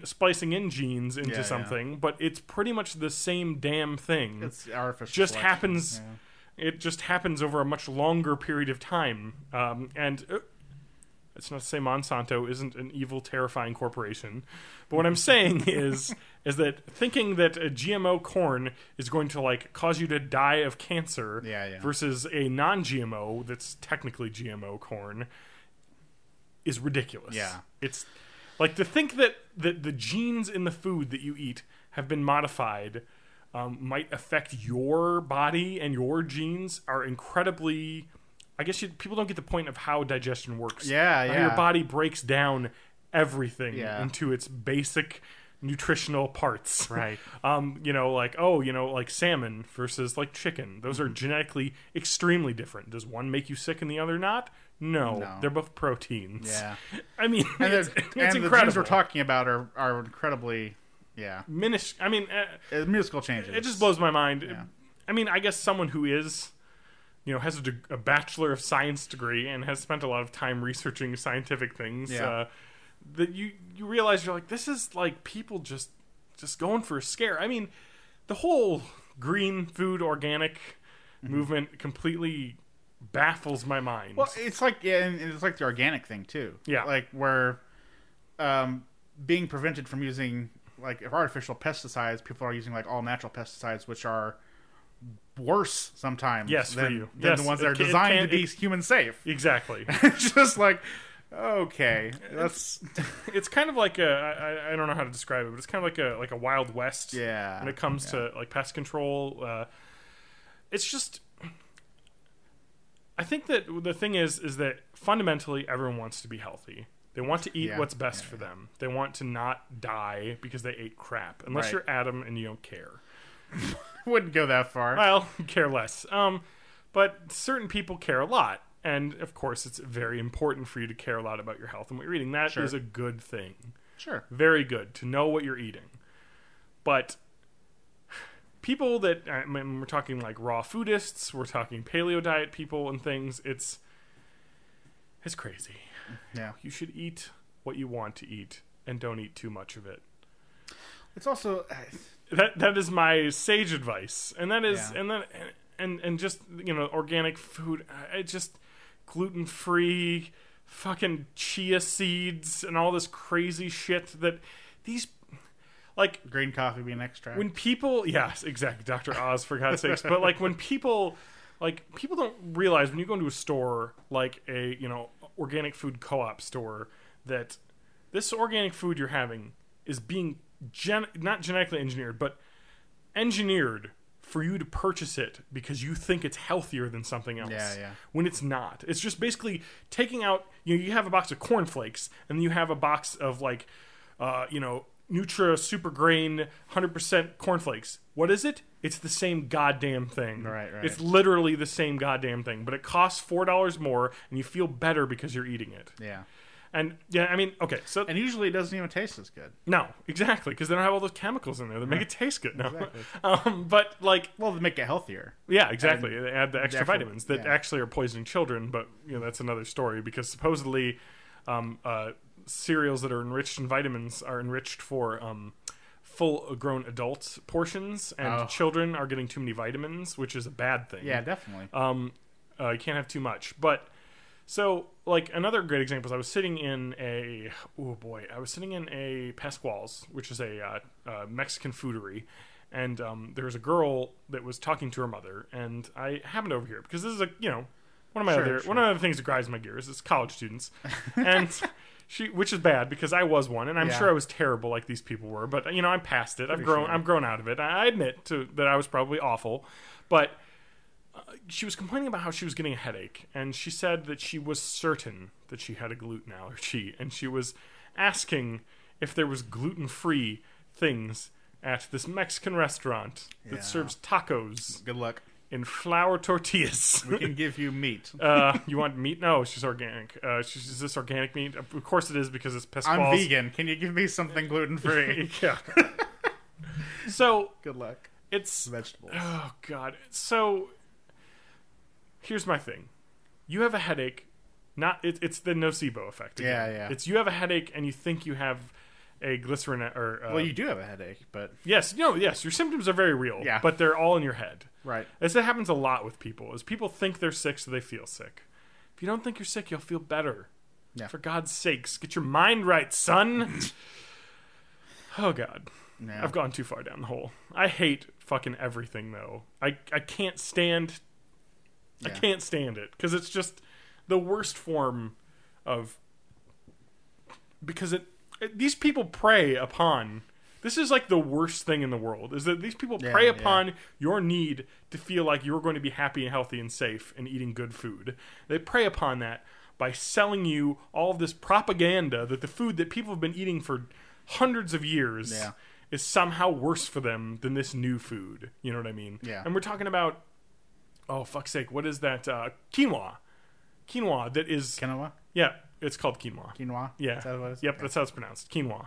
splicing in genes into something, but it's pretty much the same damn thing. It's artificial just selection. happens. It just happens over a much longer period of time. It's not to say Monsanto isn't an evil, terrifying corporation, but what I'm saying is that thinking that a GMO corn is going to cause you to die of cancer versus a non-GMO that's technically GMO corn is ridiculous. Yeah, it's like to think that the genes in the food that you eat have been modified might affect your body and your genes are incredibly. I guess people don't get the point of how digestion works. Yeah. How your body breaks down everything into its basic nutritional parts. Right. Like salmon versus like chicken. Those are genetically extremely different. Does one make you sick and the other not? No. They're both proteins. Yeah. I mean, it's incredible. The genes we're talking about are incredibly, minuscule changes. It just blows my mind. Yeah. I mean, I guess someone who is... has a Bachelor of Science degree and has spent a lot of time researching scientific things, that you realize you're like, this is like people just going for a scare. I mean, the whole green food organic movement completely baffles my mind. Well, it's like it's like the organic thing too. Yeah, like where being prevented from using artificial pesticides, people are using all natural pesticides, which are worse sometimes than the ones that are designed to be human safe. Exactly. It's just okay, it's kind of like I don't know how to describe it, but it's kind of like a Wild West when it comes to pest control. It's just, I think that the thing is that fundamentally everyone wants to be healthy. They want to eat what's best for them. They want to not die because they ate crap, unless you're Adam and you don't care. Wouldn't go that far. Well, care less. But certain people care a lot. And, of course, it's very important for you to care a lot about your health and what you're eating. That is a good thing. Sure. Very good to know what you're eating. But people that we're talking like raw foodists, we're talking paleo diet people and things. It's crazy. Yeah. You should eat what you want to eat and don't eat too much of it. It's also that is my sage advice, and that is Yeah. and just organic food. It's just gluten free, fucking chia seeds and all this crazy shit that these like green coffee bean extract. when people yes exactly Dr. Oz for God's sakes, but like when people don't realize when you go into a store like a organic food co-op store that this organic food you're having is being not genetically engineered, but engineered for you to purchase it because you think it's healthier than something else. Yeah. When it's not. It's just basically taking out, you have a box of cornflakes and then you have a box of like, Nutra Super Grain 100% cornflakes. What is it? It's the same goddamn thing. Right. It's literally the same goddamn thing, but it costs $4 more and you feel better because you're eating it. Yeah. And yeah, I mean, okay, so And usually it doesn't even taste as good. no, exactly, because they don't have all those chemicals in there that make it taste good. No, Exactly. but like, Well, to make it healthier. yeah, exactly. And They add the extra definitely, vitamins that yeah. actually are poisoning children, but that's another story because supposedly cereals that are enriched in vitamins are enriched for full-grown adult portions, and children are getting too many vitamins, which is a bad thing. Yeah, definitely. You can't have too much, but. So, like, another great example is I was sitting in a Pasquale's, which is a Mexican foodery, and there was a girl that was talking to her mother, and I happened over here because this is one of my one of the things that grinds my gears is college students, and which is bad because I was one, and I'm sure I was terrible like these people were, but I'm past it. I've grown out of it. I admit that I was probably awful, but. She was complaining about how she was getting a headache, and she said that she was certain that she had a gluten allergy, and she was asking if there was gluten-free things at this Mexican restaurant that serves tacos. Good luck. In flour tortillas. We can give you meat. You want meat? No, she's organic. Is this organic meat? Of course it is because it's Pasquale's. I'm vegan. Can you give me something gluten-free? Yeah. So Good luck. it's Vegetables. oh god. So here's my thing. You have a headache. It's the nocebo effect. Again. Yeah. It's you have a headache and you think you have a glycerin or. Well, you do have a headache, but Yes. Yes. Your symptoms are very real. Yeah. But they're all in your head. right. As it happens a lot with people, is people think they're sick, so they feel sick. If you don't think you're sick, you'll feel better. Yeah. For God's sakes, get your mind right, son. Oh God. Yeah. I've gone too far down the hole. I hate fucking everything though. I can't stand. I Yeah. can't stand it because it's just the worst form of. Because these people prey upon. This is like the worst thing in the world. Is that these people prey upon your need to feel like you're going to be happy and healthy and safe and eating good food. They prey upon that by selling you all of this propaganda that the food that people have been eating for hundreds of years. Yeah. Is somehow worse for them than this new food. You know what I mean? Yeah. And we're talking about, oh, fuck's sake, what is that? Quinoa. Quinoa that is... Quinoa? Yeah, it's called quinoa. Quinoa? Yeah. Is that what it is? Yep, Okay. that's how it's pronounced. Quinoa.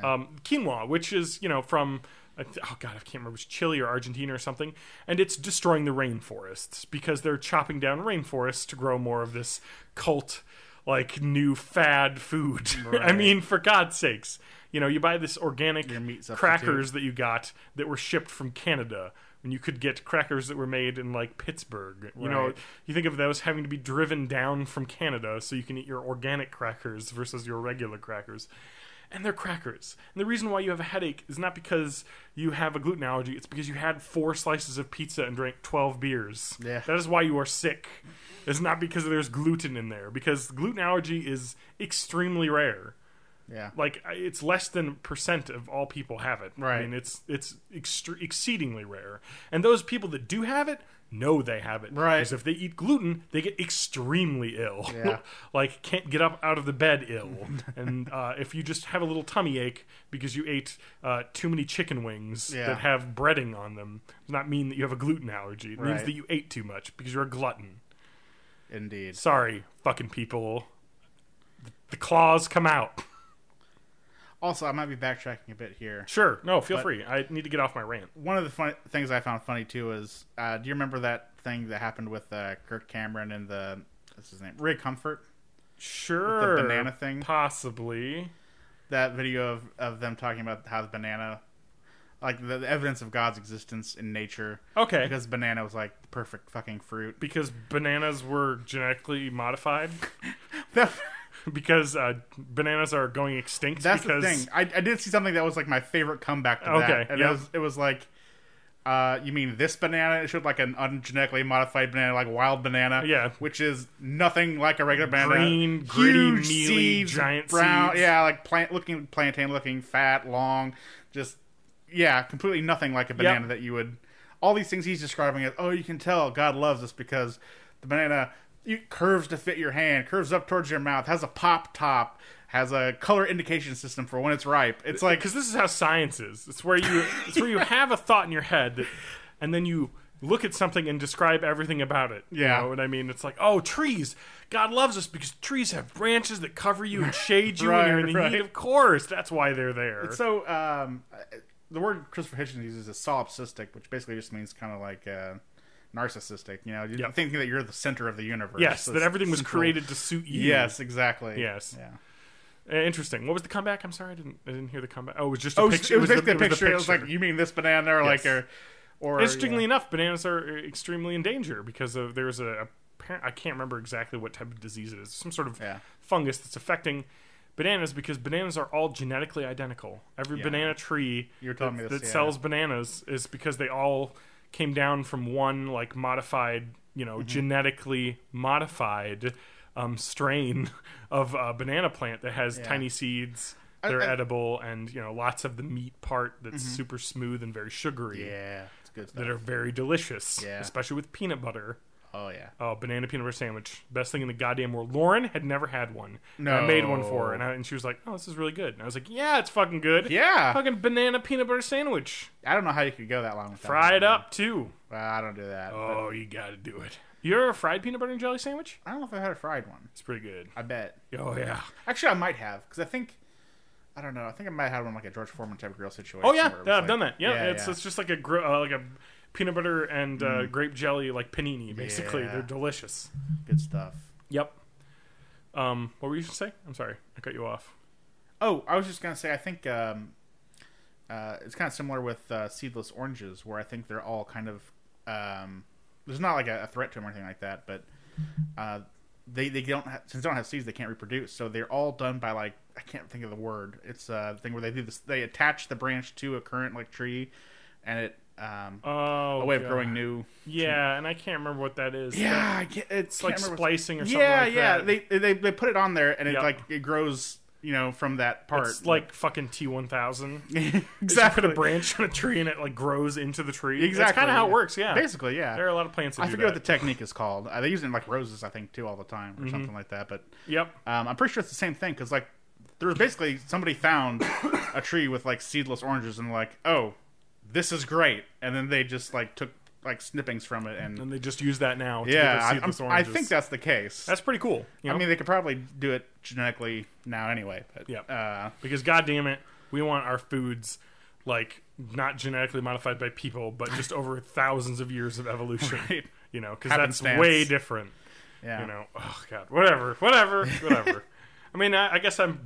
Quinoa, which is, from... oh, God, I can't remember. It's Chile or Argentina or something. And it's destroying the rainforests because they're chopping down rainforests to grow more of this cult, like, new fad food. Right. I mean, for God's sakes. You buy this organic Your meat substitute. crackers that you got that were shipped from Canada when you could get crackers that were made in like Pittsburgh. Right. You think of those having to be driven down from Canada so you can eat your organic crackers versus your regular crackers. And they're crackers. And the reason why you have a headache is not because you have a gluten allergy, it's because you had 4 slices of pizza and drank 12 beers. Yeah. That is why you are sick. It's not because there's gluten in there, because gluten allergy is extremely rare. Yeah. Like, it's less than % of all people have it. Right. I mean, it's exceedingly rare. And those people that do have it know they have it. Right. Because if they eat gluten, they get extremely ill. Yeah. Like, can't get up out of the bed ill. And if you just have a little tummy ache because you ate too many chicken wings Yeah. that have breading on them, does not mean that you have a gluten allergy. It means Right. that you ate too much because you're a glutton. Indeed. Sorry, fucking people. The claws come out. Also, I might be backtracking a bit here. Sure. No, feel free. I need to get off my rant. One of the funny things I found funny too is, do you remember that thing that happened with Kirk Cameron and what's his name, Ray Comfort? Sure. With the banana thing, possibly. That video of them talking about how the banana, like the evidence of God's existence in nature. Okay. Because banana was like the perfect fucking fruit. Because bananas were genetically modified. Because bananas are going extinct. That's the thing. I did see something that was like my favorite comeback to that. And it was like, you mean this banana? It showed like an ungenetically modified banana, like wild banana. Yeah. Which is nothing like a regular banana. Green, gritty, huge mealy, seeds, giant brown, seeds. Yeah, like plantain looking, fat, long. Just, yeah, completely nothing like a banana that you would... All these things he's describing as, you can tell God loves us because the banana... curves to fit your hand, curves up towards your mouth, has a pop top, has a color indication system for when it's ripe. It's like, because this is how science is. It's where you have a thought in your head, and then you look at something and describe everything about it. Yeah. You know what I mean? It's like, trees. God loves us because trees have branches that cover you and shade you Right, when you're in the heat. Of course, that's why they're there. so the word Christopher Hitchens uses is solipsistic, which basically just means kind of like narcissistic, you're thinking that you're the center of the universe. Yes, that everything was created to suit you. Yes, exactly. Yes. Yeah. Interesting. What was the comeback? I'm sorry, I didn't hear the comeback. Oh, it was just a picture. It was basically a picture. It was like, you mean this banana, or Yes. like, or interestingly enough, bananas are extremely in danger because there's I can't remember exactly what type of disease it is. Some sort of fungus that's affecting bananas because bananas are all genetically identical. Every banana tree that sells bananas is because they all came down from one like modified, genetically modified strain of a banana plant that has tiny seeds that are edible and lots of the meat part that's super smooth and very sugary. Yeah, it's good stuff. That are very delicious, Yeah. especially with peanut butter. Oh yeah. Oh, banana peanut butter sandwich, best thing in the goddamn world. Lauren had never had one. No. I made one for her, and she was like, "Oh, this is really good." And I was like, "Yeah, it's fucking good. Yeah. Fucking banana peanut butter sandwich. I don't know how you could go that long without Fry it up too. Well, I don't do that. Oh, you gotta do it. You ever fried peanut butter and jelly sandwich? I don't know if I had a fried one. It's pretty good. I bet. Oh yeah. Actually, I might have because I don't know. I think I might have had one like a George Foreman type of grill situation. Oh yeah, where it was I've like- done that. Yeah, yeah, it's just like a peanut butter and grape jelly like panini. Basically, Yeah. they're delicious. good stuff. Yep. What were you going to say? I'm sorry, I cut you off. Oh, I was just gonna say I think it's kind of similar with seedless oranges, where I think they're all kind of there's not like a threat to them or anything like that, but they don't since they don't have seeds, they can't reproduce, so they're all done by like I can't think of the word. It's a thing where they do this. They attach the branch to a current like tree, and it a way of growing new. Yeah, and I can't remember what that is. Yeah, It's like splicing or something like yeah. that. They put it on there, and it Yep. like it grows. From that part. It's like fucking T1000. exactly. You put a branch on a tree and it like grows into the tree. Exactly. That's kind of how it works. Yeah. Basically, yeah. There are a lot of plants that I do forget that. what the technique is called. They use it in like roses, I think, too, all the time, or something like that. But Yep. I'm pretty sure it's the same thing because like there was basically somebody found a tree with like seedless oranges and like, oh, this is great, and then they just like took like snippings from it and they just use that now. To yeah, give us seedless I oranges. think that's the case. That's pretty cool. You know? I mean, they could probably do it genetically now anyway. But Yep. Because goddamn it, we want our foods like not genetically modified by people, but just over thousands of years of evolution. Right. Because that's Happenstance. way different. yeah, Oh god, whatever. I mean, I guess I'm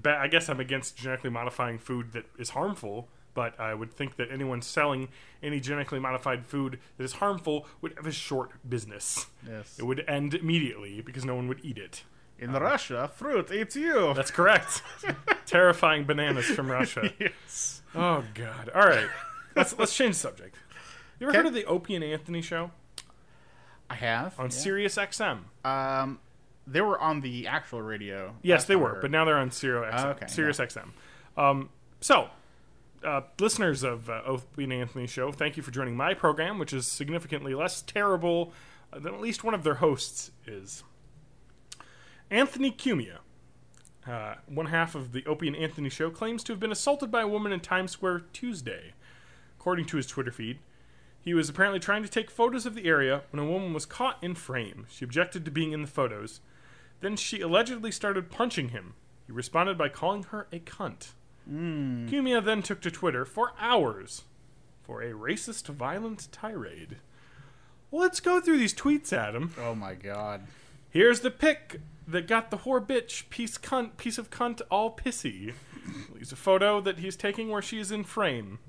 against genetically modifying food that is harmful. But I would think that anyone selling any genetically modified food that is harmful would have a short business. Yes. It would end immediately because no one would eat it. In Russia, fruit eats you. That's correct. Terrifying bananas from Russia. Yes. Oh God! All right, let's change the subject. You ever heard of the Opie and Anthony show I have on Sirius XM? They were on the actual radio. Yes, last they time I were, heard. but now they're on Sirius XM. Listeners of Opie and Anthony show, thank you for joining my program, which is significantly less terrible than at least one of their hosts is. Anthony Cumia, one half of the Opie and Anthony show, claims to have been assaulted by a woman in Times Square Tuesday. According to his Twitter feed, he was apparently trying to take photos of the area when a woman was caught in frame. She objected to being in the photos. Then she allegedly started punching him. He responded by calling her a cunt. Cumia then took to Twitter for hours for a racist, violent tirade. Let's go through these tweets, Adam. Oh my god. Here's the pic that got the whore bitch piece of cunt all pissy. Here's a photo that he's taking where she's in frame.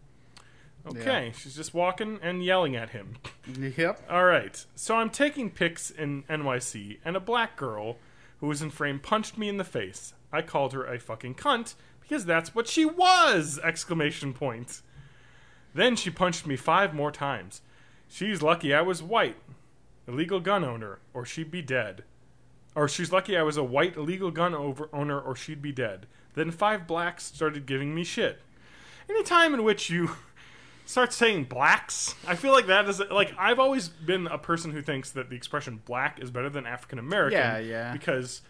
Okay, she's just walking and yelling at him. Yep. All right, so I'm taking pics in NYC, and a black girl who was in frame punched me in the face. I called her a fucking cunt because that's what she was! Exclamation point. Then she punched me 5 more times. She's lucky I was white, illegal gun owner, or she'd be dead. Or she's lucky I was a white illegal gun owner, or she'd be dead. Then 5 blacks started giving me shit. Any time in which you start saying blacks, I feel like that is, like, I've always been a person who thinks that the expression black is better than African American. Yeah. Because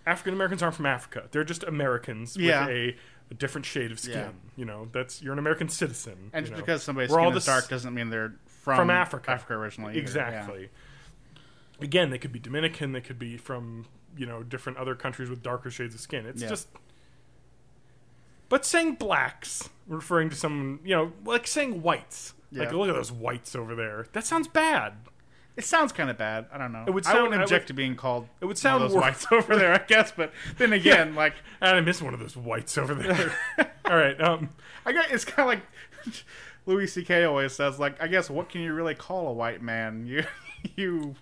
African Americans aren't from Africa. They're just Americans with a different shade of skin. Yeah. You know, you're an American citizen. And just because somebody's skin is dark doesn't mean they're from Africa. Africa originally. Either. Exactly. Yeah. Again, they could be Dominican, they could be from, different other countries with darker shades of skin. It's just... But saying blacks, referring to someone, like saying whites. Yeah. Like, look at those whites over there. That sounds bad. It sounds kind of bad. I don't know. It would I sound- wouldn't I object would- to being called It would sound one of those wor- whites over there, I guess. But then again, like... And I miss one of those whites over there. All right. I guess it's kind of like Louis C.K. always says, like, I guess what can you really call a white man? You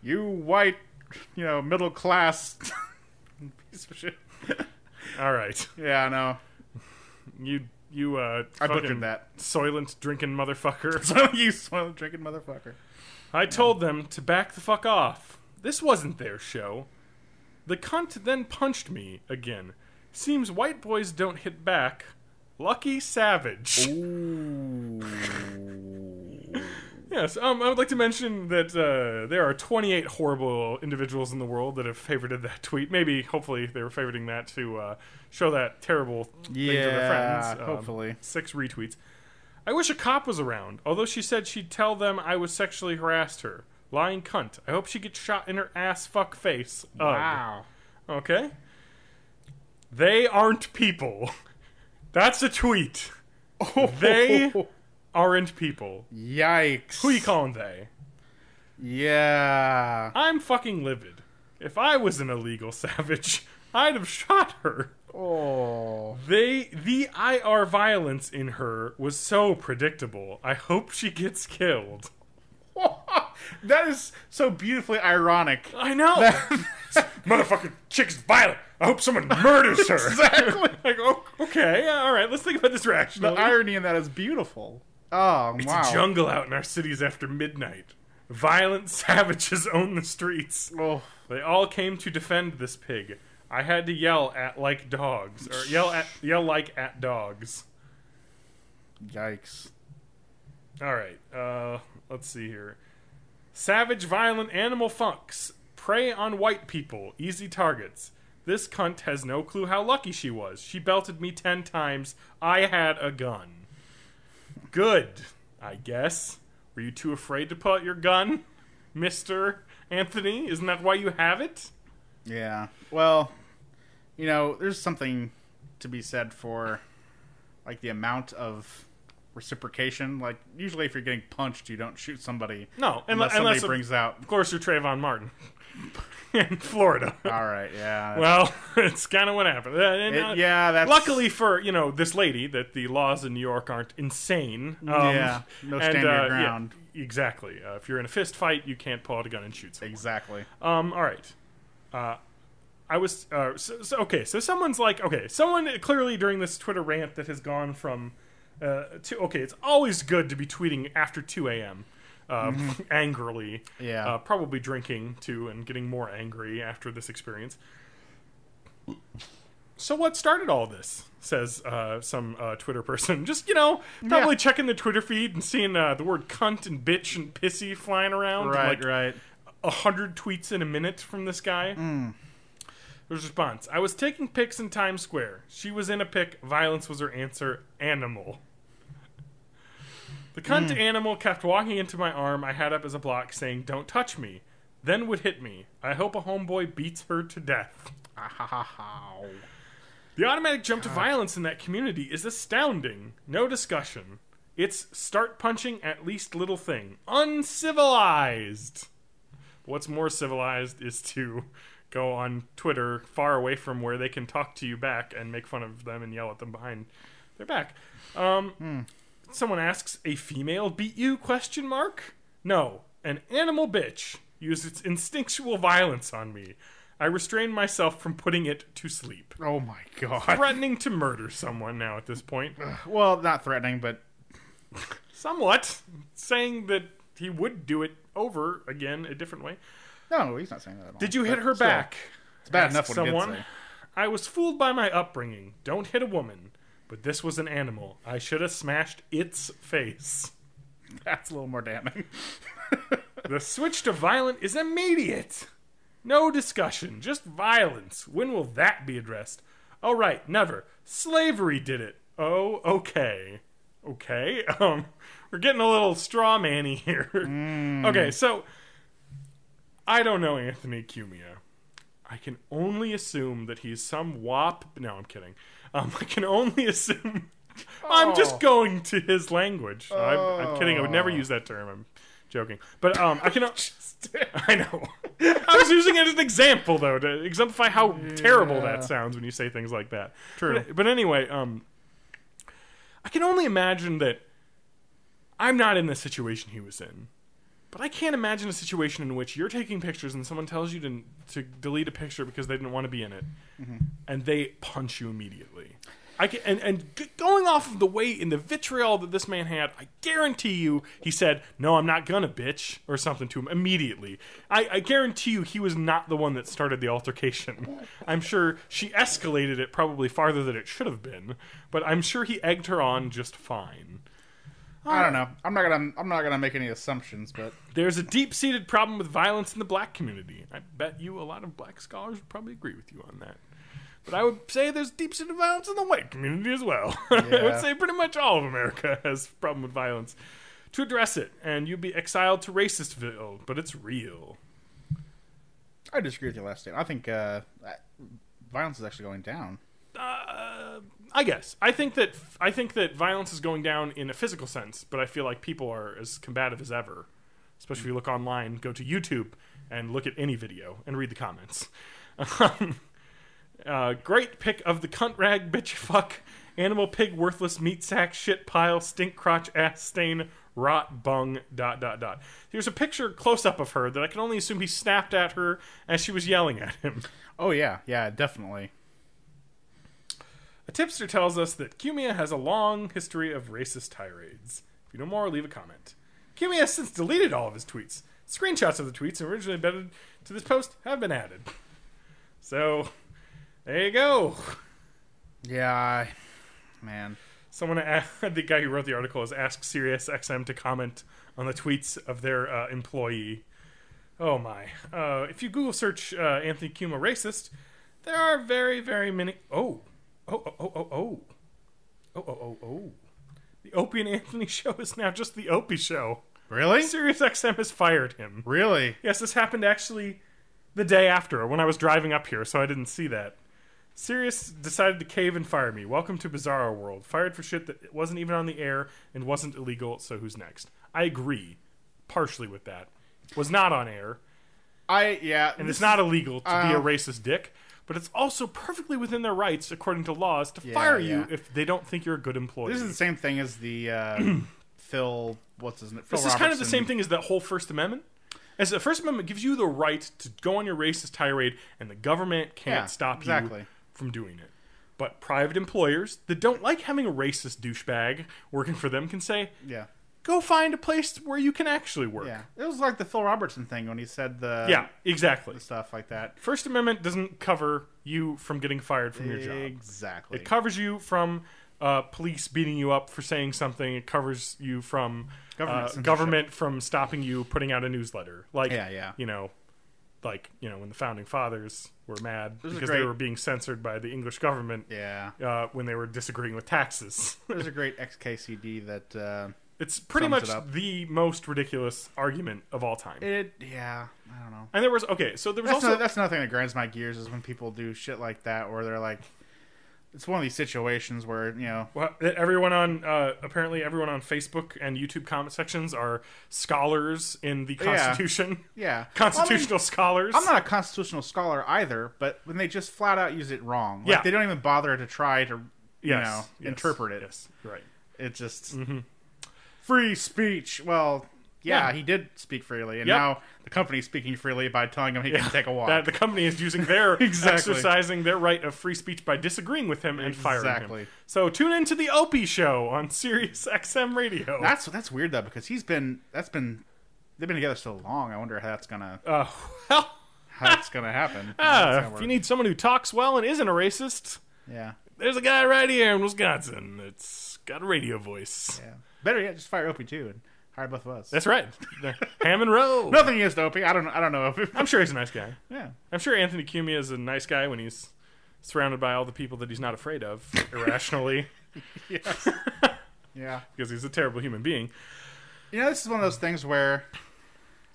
white, middle class piece of shit. All right. Yeah, I know. You I fucking butchered that. Soylent drinking motherfucker. So you soil drinking motherfucker. I told them to back the fuck off. This wasn't their show. The cunt then punched me again. Seems white boys don't hit back. Lucky Savage. Ooh. Yes, I would like to mention that there are 28 horrible individuals in the world that have favorited that tweet. Maybe, hopefully, they were favoriting that to show that terrible thing to their friends. Hopefully. 6 retweets. I wish a cop was around, although she said she'd tell them I was sexually harassed her. Lying cunt. I hope she gets shot in her ass fuck face. Ugh. Wow. Okay. They aren't people. That's a tweet. They aren't people. Yikes. Who you calling they? Yeah. I'm fucking livid. If I was an illegal savage, I'd have shot her. Oh. The IR violence in her was so predictable. I hope she gets killed. That is so beautifully ironic. I know. Motherfucking chick's violent. I hope someone murders her. Exactly. Like, okay, all right, let's think about this The rationally. irony in that is beautiful. Oh, It's wow. a jungle out in our cities after midnight. Violent savages own the streets. Oh. They all came to defend this pig. I had to yell at like dogs, or yell like at dogs. Yikes. All right, let's see here. Savage, violent animal fucks prey on white people. Easy targets. This cunt has no clue how lucky she was. She belted me 10 times. I had a gun. Good, I guess. Were you too afraid to pull out your gun, Mr. Anthony? Isn't that why you have it? Yeah. Well, there's something to be said for, like, the amount of reciprocation. Like, usually if you're getting punched, you don't shoot somebody. No, unless somebody brings out. Of course, you're Trayvon Martin in Florida. All right, yeah. Well, it's kind of what happened. That's... Luckily for, this lady, that the laws in New York aren't insane. No stand your ground. Yeah, exactly. If you're in a fist fight, you can't pull out a gun and shoot someone. Exactly. All right. I was... so someone's like... Okay, someone clearly during this Twitter rant that has gone from... it's always good to be tweeting after 2 a.m. Angrily. Yeah. Probably drinking, too, and getting more angry after this experience. So what started all this? Says some Twitter person. Just, probably checking the Twitter feed and seeing the word cunt and bitch and pissy flying around. Right, like right. 100 tweets in a minute from this guy. There's a response. I was taking pics in Times Square. She was in a pic. Violence was her answer. Animal. The cunt animal kept walking into my arm I had up as a block saying, "Don't touch me." Then would hit me. I hope a homeboy beats her to death. The automatic jump to violence in that community is astounding. No discussion. It's start punching at least little thing. Uncivilized. What's more civilized is to go on Twitter far away from where they can talk to you back and make fun of them and yell at them behind their back. Someone asks, a female beat you? ? No. An animal bitch used its instinctual violence on me. I restrained myself from putting it to sleep. Oh my god. Threatening to murder someone now at this point. Well, not threatening, but... Somewhat. Saying that he would do it over again a different way. No, he's not saying that at all. Did you hit her still, back? It's bad enough Asked what he did someone. say. I was fooled by my upbringing. Don't hit a woman. But this was an animal. I should have smashed its face. That's a little more damning. The switch to violent is immediate. No discussion, just violence. When will that be addressed? Oh, right, never. Slavery did it. Oh, okay. Okay, we're getting a little straw man-y here. Okay, so, I don't know Anthony Cumia. I can only assume that he's some wop... No, I'm kidding. I can only assume... I'm just going to his language. I'm kidding. I would never use that term. I'm joking. But I can... I know. I was using it as an example, though, to exemplify how terrible that sounds when you say things like that. True. But anyway, I can only imagine that I'm not in the situation he was in. But I can't imagine a situation in which you're taking pictures and someone tells you to delete a picture because they didn't want to be in it, and they punch you immediately. Going off of the way in the vitriol that this man had, I guarantee you he said, "No, I'm not gonna, bitch," or something to him immediately. I guarantee you he was not the one that started the altercation. I'm sure she escalated it probably farther than it should have been, but I'm sure he egged her on just fine. I don't know. I'm not gonna make any assumptions, but There's a deep-seated problem with violence in the black community. I bet you a lot of black scholars would probably agree with you on that. But I would say there's deep-seated violence in the white community as well. I would say pretty much all of America has a problem with violence. To address it, and you'd be exiled to Racistville, but it's real. I disagree with your last statement. I think violence is actually going down. I guess. I think that violence is going down in a physical sense, but I feel like people are as combative as ever. Especially if you look online, go to YouTube and look at any video and read the comments. Great pick of the cunt rag, bitch fuck, animal pig, worthless meat sack, shit pile, stink crotch, ass stain, rot bung, ... Here's a picture close up of her that I can only assume he snapped at her as she was yelling at him. Oh yeah, definitely. A tipster tells us that Cumia has a long history of racist tirades. If you know more, leave a comment. Cumia has since deleted all of his tweets. Screenshots of the tweets originally embedded to this post have been added. So, there you go. Yeah, man. Someone, the guy who wrote the article, has asked SiriusXM to comment on the tweets of their employee. Oh my. If you Google search Anthony Cumia racist, there are very, very many... Oh. The Opie and Anthony show is now just the Opie show. Really? SiriusXM has fired him. Really? Yes, this happened actually the day after, when I was driving up here, so I didn't see that. Sirius decided to cave and fire me. Welcome to Bizarro World. Fired for shit that wasn't even on the air and wasn't illegal, so who's next? I agree, partially with that. Was not on air. And it's not illegal to be a racist dick. But it's also perfectly within their rights, according to laws, to fire you if they don't think you're a good employee. This is the same thing as the Phil. What's his name? Phil This is kind of the same thing as the whole First Amendment. As the First Amendment gives you the right to go on your racist tirade, and the government can't stop you from doing it. But private employers that don't like having a racist douchebag working for them can say, go find a place where you can actually work. Yeah, it was like the Phil Robertson thing when he said the... Yeah, exactly. The stuff like that. First Amendment doesn't cover you from getting fired from your job. Exactly. It covers you from police beating you up for saying something. It covers you from government from stopping you putting out a newsletter. Like, you know, when the Founding Fathers were mad because they were being censored by the English government when they were disagreeing with taxes. There's a great XKCD that... It's pretty much the most ridiculous argument of all time. I don't know. And there was also... That's another thing that grinds my gears is when people do shit like that where they're like, it's one of these situations where Well, everyone on apparently everyone on Facebook and YouTube comment sections are scholars in the Constitution. Yeah. Constitutional scholars. I'm not a constitutional scholar either, but when they just flat out use it wrong, like they don't even bother to try to interpret it. Yes, right. It just free speech. Well, he did speak freely, and now the company's speaking freely by telling him he can take a walk. The company is using their exercising their right of free speech by disinging with him and firing him. So tune into the Opie Show on Sirius XM Radio. That's weird though, because they've been together so long. I wonder how that's gonna how that's gonna happen. If you need someone who talks well and isn't a racist, there's a guy right here in Wisconsin that's got a radio voice. Yeah, better yet, just fire Opie too and hire both of us. That's right. Ham and Rowe. Nothing against Opie. I don't know Opie. I'm sure he's a nice guy. Yeah. I'm sure Anthony Cumia is a nice guy when he's surrounded by all the people that he's not afraid of irrationally. Yes. Yeah. Because he's a terrible human being. This is one of those things where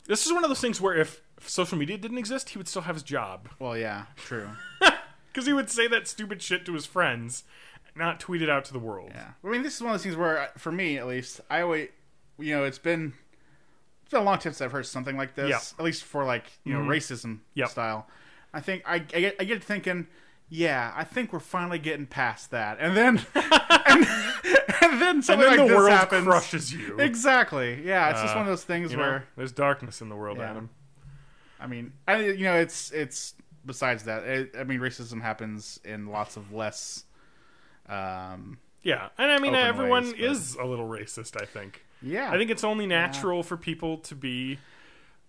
if social media didn't exist, he would still have his job. Well, yeah, true. Because he would say that stupid shit to his friends, not tweet it out to the world. Yeah. I mean, this is one of those things where, for me at least, I always... it's been a long time since I've heard something like this. At least for racism style. I think I get thinking, I think we're finally getting past that, and then and then something like the this world happens. Crushes you. Exactly. Yeah, it's just one of those things where there's darkness in the world, Adam. I mean, it's besides that. Racism happens in lots of less. And I mean, everyone ways, is a little racist. I think. Yeah, I think it's only natural for people to be.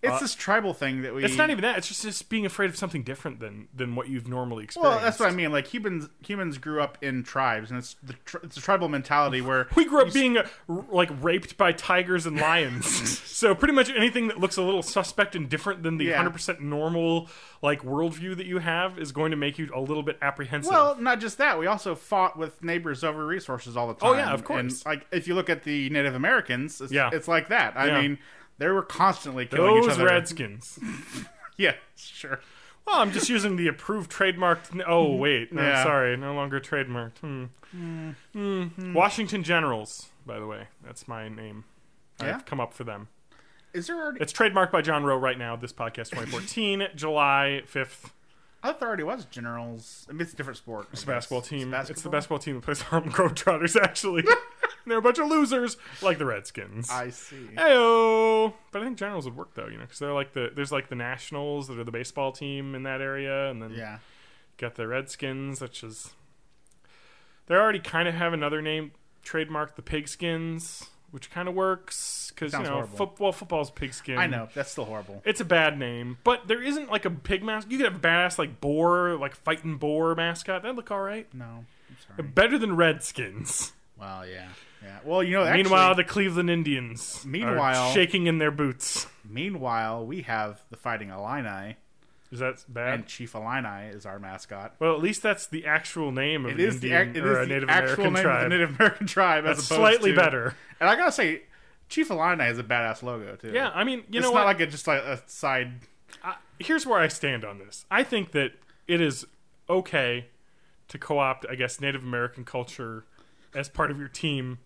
It's this tribal thing that we... It's not even that. It's just being afraid of something different than what you've normally experienced. Well, that's what I mean. Like, humans grew up in tribes, and it's a tribal mentality where... We grew up being, raped by tigers and lions. So pretty much anything that looks a little suspect and different than the 100% normal, worldview that you have is going to make you a little bit apprehensive. Well, not just that. We also fought with neighbors over resources all the time. Oh, yeah, of course. And, if you look at the Native Americans, it's like that. I mean... They were constantly killing each other. Those Redskins. Yeah, sure. Well, I'm just using the approved trademarked... Oh, wait. No, sorry. No longer trademarked. Washington Generals, by the way. That's my name. I've come up for them. Is there already... It's trademarked by John Rowe right now. This podcast 2014, July 5th. I thought there already was Generals. I mean, it's a different sport. It's a basketball team. It's the basketball team that plays the Harlem Globetrotters, actually. They're a bunch of losers, like the Redskins. I see. Heyo! But I think Generals would work, though, because they're there's the Nationals that are the baseball team in that area, and then got the Redskins, which is... They already kind of have another name trademarked, the Pigskins, which kind of works, because, football's pigskin. I know, that's still horrible. It's a bad name, but there isn't, a pig mascot. You could have a badass, boar, fighting boar mascot. That'd look all right. No, I'm sorry. Better than Redskins. Well, yeah. Well, meanwhile, the Cleveland Indians are shaking in their boots. Meanwhile, we have the Fighting Illini. Is that bad? And Chief Illini is our mascot. Well, at least that's the actual name of a Native American tribe. Of the Native American tribe. That's slightly better. And I gotta say, Chief Illini has a badass logo too. Yeah, I mean, it's not like just a side. Here's where I stand on this. I think that it is okay to co-opt, I guess, Native American culture as part of your team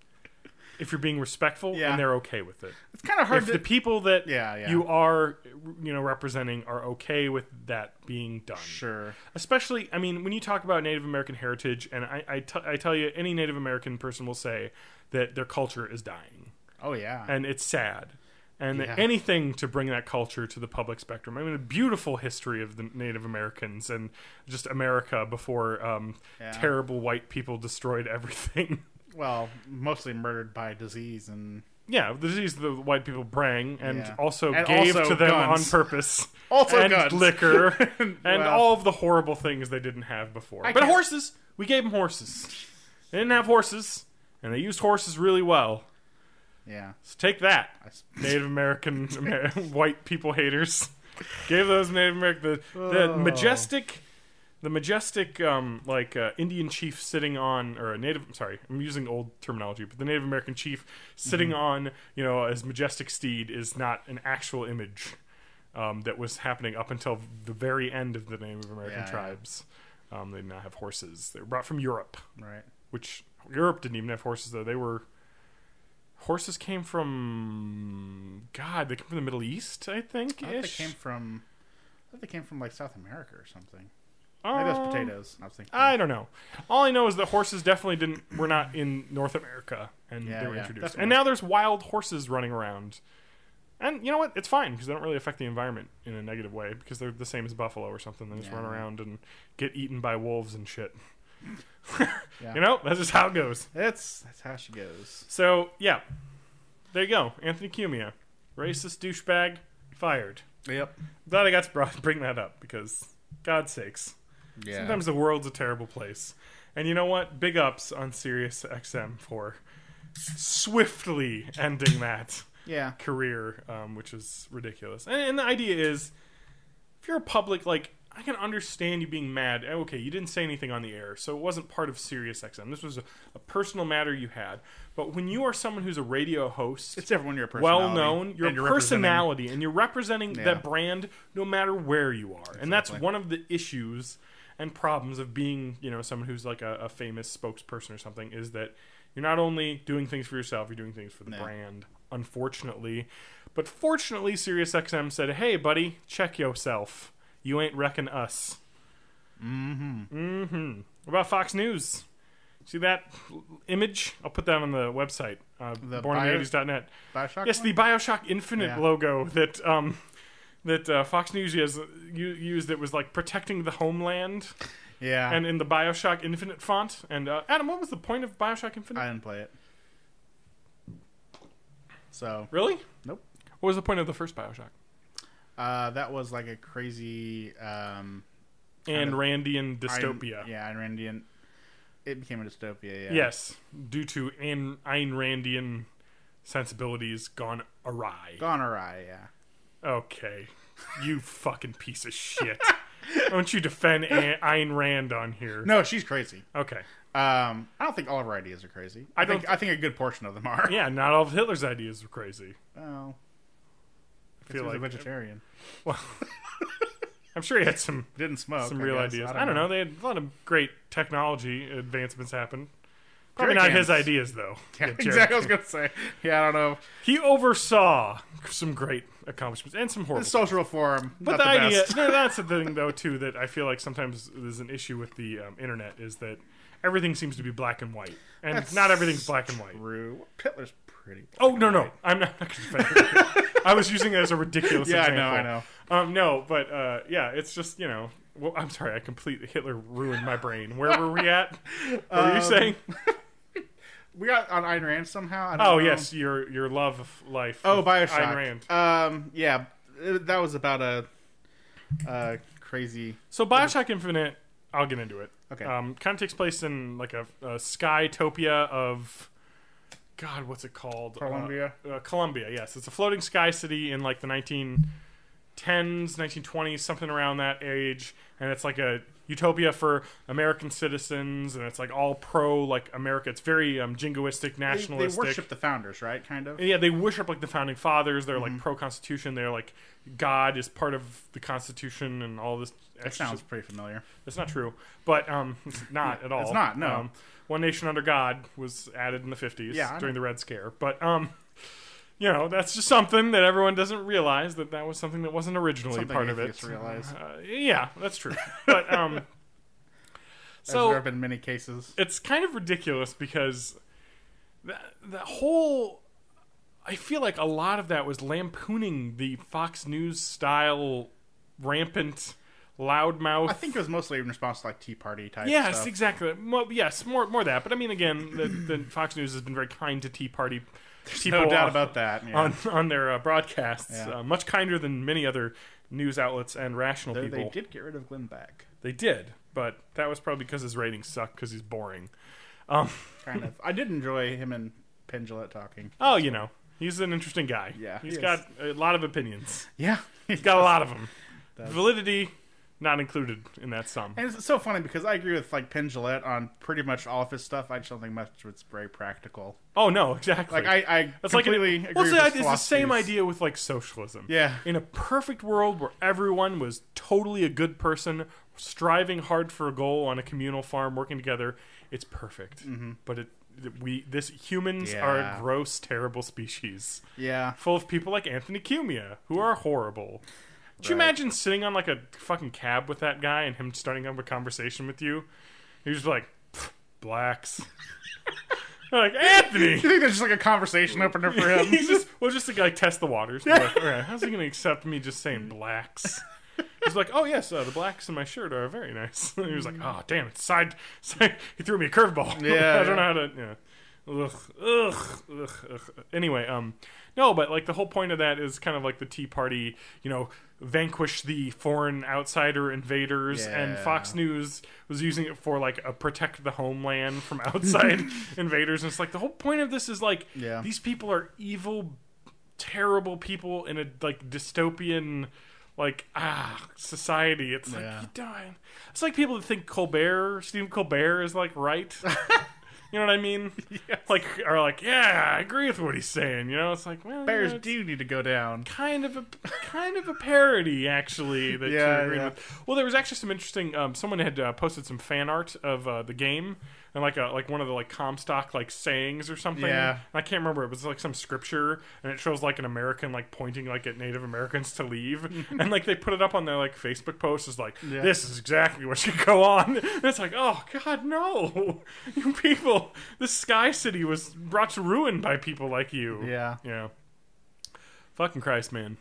if you're being respectful and they're okay with it. It's kind of hard if the people that you are representing are okay with that being done. Sure. Especially, I mean, when you talk about Native American heritage, and I tell you, any Native American person will say that their culture is dying. Oh, yeah. And it's sad. And anything to bring that culture to the public spectrum. I mean, a beautiful history of the Native Americans and just America before terrible white people destroyed everything. Well, mostly murdered by disease and... Yeah, the disease the white people bring and also gave to them guns. on purpose. And guns. Liquor. And all of the horrible things they didn't have before. But horses! We gave them horses. They didn't have horses, and they used horses really well. Yeah. So take that, Native American white people haters. Gave those Native American the majestic Indian chief sitting on, or a native. Sorry, I'm using old terminology, but the Native American chief sitting on his majestic steed is not an actual image that was happening up until the very end of the Native American tribes. They did not have horses. They were brought from Europe, Right. which Europe didn't even have horses, though. Horses came from... God, they came from the Middle East, I think. I thought they came from like South America or something. Maybe that's potatoes. I was thinking. I don't know. All I know is that horses definitely were not in North America, and Yeah, they were yeah, introduced. definitely. And now there's wild horses running around. And you know what? It's fine, because they don't really affect the environment in a negative way, because they're the same as buffalo or something. They just Yeah. run around and get eaten by wolves and shit. Yeah. You know? That's just how it goes. That's how she goes. So, yeah. There you go. Anthony Cumia. Racist douchebag. Fired. Yep. Glad I got to bring that up, because, God's sakes. Yeah. Sometimes the world's a terrible place. And you know what? Big ups on Sirius XM for swiftly ending that Yeah. career, which is ridiculous. And the idea is, if you're a public, like, I can understand you being mad. Okay, you didn't say anything on the air, so it wasn't part of Sirius XM. This was a personal matter you had. But when you are someone who's a radio host, It's different when you're a personality. well known, you're and a personality, and you're representing Yeah. that brand no matter where you are. And that's Exactly. one of the issues and problems of being, someone who's like a famous spokesperson or something, is that you're not only doing things for yourself, you're doing things for the Yeah. brand, unfortunately. But fortunately, SiriusXM said, hey, buddy, check yourself. You ain't wrecking us. What about Fox News? See that image? I'll put that on the website, The borninthe80s.net. BioShock Yes, one? the BioShock Infinite Yeah. logo that Fox News used that was like protecting the homeland, Yeah. and in the BioShock Infinite font. And Adam, what was the point of BioShock Infinite? I didn't play it. So Really? nope. What was the point of the first BioShock? That was like a crazy Ayn Randian dystopia. Ayn Randian. It became a dystopia. Yeah. Yes, due to Ayn Randian sensibilities gone awry. Gone awry. Yeah. Okay, you fucking piece of shit. Don't you defend Ayn Rand on here? No, she's crazy. Okay. I don't think all of her ideas are crazy. I think a good portion of them are. Yeah, not all of Hitler's ideas were crazy. Well, I feel he was like a vegetarian. Well, I'm sure he had some Didn't smoke. real I ideas. guess. I don't know. They had a lot of great technology advancements happen. Probably not his Jerrycans. ideas, though. Yeah, Yeah, exactly. I was Jerrycans. gonna say. Yeah, I don't know. He oversaw some great accomplishments and some horrible. The social reform. But not the the idea, best. no, that's the thing, though, too, that I feel like sometimes there's an issue with the internet, is that everything seems to be black and white. And That's not everything's black and white. True. Hitler's pretty. Oh, no. I'm not going to defend it. I was using it as a ridiculous Yeah, example. I know. No, but, yeah, it's just, well, I'm sorry, Hitler ruined my brain. Where were we at? What were you saying? We got on Ayn Rand somehow. I don't Oh, know. yes, your love of life. Oh, with BioShock. Ayn Rand. Yeah, that was about a crazy. So Bioshock Infinite, I'll get into it. Okay. Kind of takes place in like a Skytopia of, God, what's it called? Columbia? Columbia, yes. It's a floating sky city in like the 1910s, 1920s, something around that age. And it's like a utopia for American citizens. And it's like all pro, like America. It's very jingoistic, They nationalistic. worship the founders, right? Kind of. Yeah, they worship like the founding fathers. They're like pro-constitution. They're like God is part of the Constitution and all this. That extra sounds pretty familiar. It's not true, but it's not at all. It's not, no. One Nation Under God was added in the 50s Yeah, I during know. the Red Scare, but that's just something that everyone doesn't realize that was something that wasn't originally Something part of it. atheists realize. Yeah, that's true, but So there have been many cases. it's kind of ridiculous because the whole. I feel like a lot of that was lampooning the Fox News style rampant loudmouth. I think it was mostly in response to like Tea Party type. Yes, stuff. exactly. Well, yes, more that. But I mean, again, the Fox News has been very kind to Tea Party people. No doubt about that. Yeah. on their broadcasts. Yeah. Much kinder than many other news outlets and rational Though people. they did get rid of Glenn Beck. They did, but that was probably because his ratings suck because he's boring. Kind of. I did enjoy him and Penn Jillette talking. Oh, he's an interesting guy. Yeah, he's he got a lot of opinions. Yeah. He's got a lot of them. Validity, not included in that sum. And it's so funny because I agree with like Penn Jillette on pretty much all of his stuff. I just don't think much of it's very practical. Oh no, exactly. Like I That's completely agree with his it's the same philosophies. idea with like socialism. Yeah. In a perfect world where everyone was totally a good person, striving hard for a goal on a communal farm, working together, it's perfect. But humans are a gross, terrible species. Yeah. Full of people like Anthony Cumia, who are horrible. Could you imagine sitting on like a fucking cab with that guy and him starting up a conversation with you? He's just like, blacks. Like, Anthony! You think there's just like a conversation opener for him? He's just to like test the waters. Like, all right, how's he going to accept me just saying blacks? He's like, oh yes, the blacks in my shirt are very nice. And he was like, oh damn, it's side. He threw me a curveball. Yeah, I don't know how to. Yeah. Ugh. Anyway, no, but like the whole point of that is kind of like the Tea Party, vanquish the foreign outsider invaders, and Fox News was using it for like a protect the homeland from outside invaders. And it's like the whole point of this is like these people are evil, terrible people in a like dystopian society. It's like you die. It's like people that think Stephen Colbert is like right. You know what I mean? Yes. Like, are like, yeah, I agree with what he's saying. It's like, well, bears do need to go down. Kind of a parody, actually. That you're agreeing with. Well, there was actually some interesting. Someone had posted some fan art of the game and like one of the like Comstock like sayings or something. Yeah, I can't remember. It was like some scripture, and it shows like an American like pointing like at Native Americans to leave, and like they put it up on their like Facebook post as like, this is exactly what should go on. And it's like, oh God, no, you people. This Sky City was brought to ruin by people like you. Yeah. Fucking Christ, man.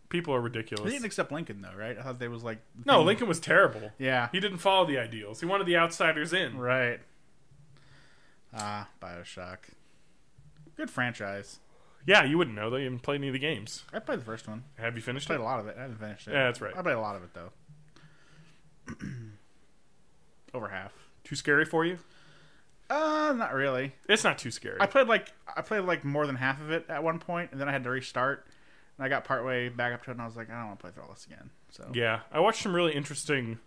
People are ridiculous. They didn't accept Lincoln, though, right? I thought they was like... No, Lincoln was terrible. Yeah. He didn't follow the ideals. He wanted the outsiders in. Right. BioShock. Good franchise. Yeah, you wouldn't know, though. You haven't played any of the games. I played the first one. Have you finished I it? played a lot of it. I haven't finished it. Yeah, that's right. I played a lot of it, though. Over half. Too scary for you? Not really. It's not too scary. I played more than half of it at one point, and then I had to restart. And I got partway back up to it, and I was like, I don't want to play through all this again. So yeah, I watched some really interesting.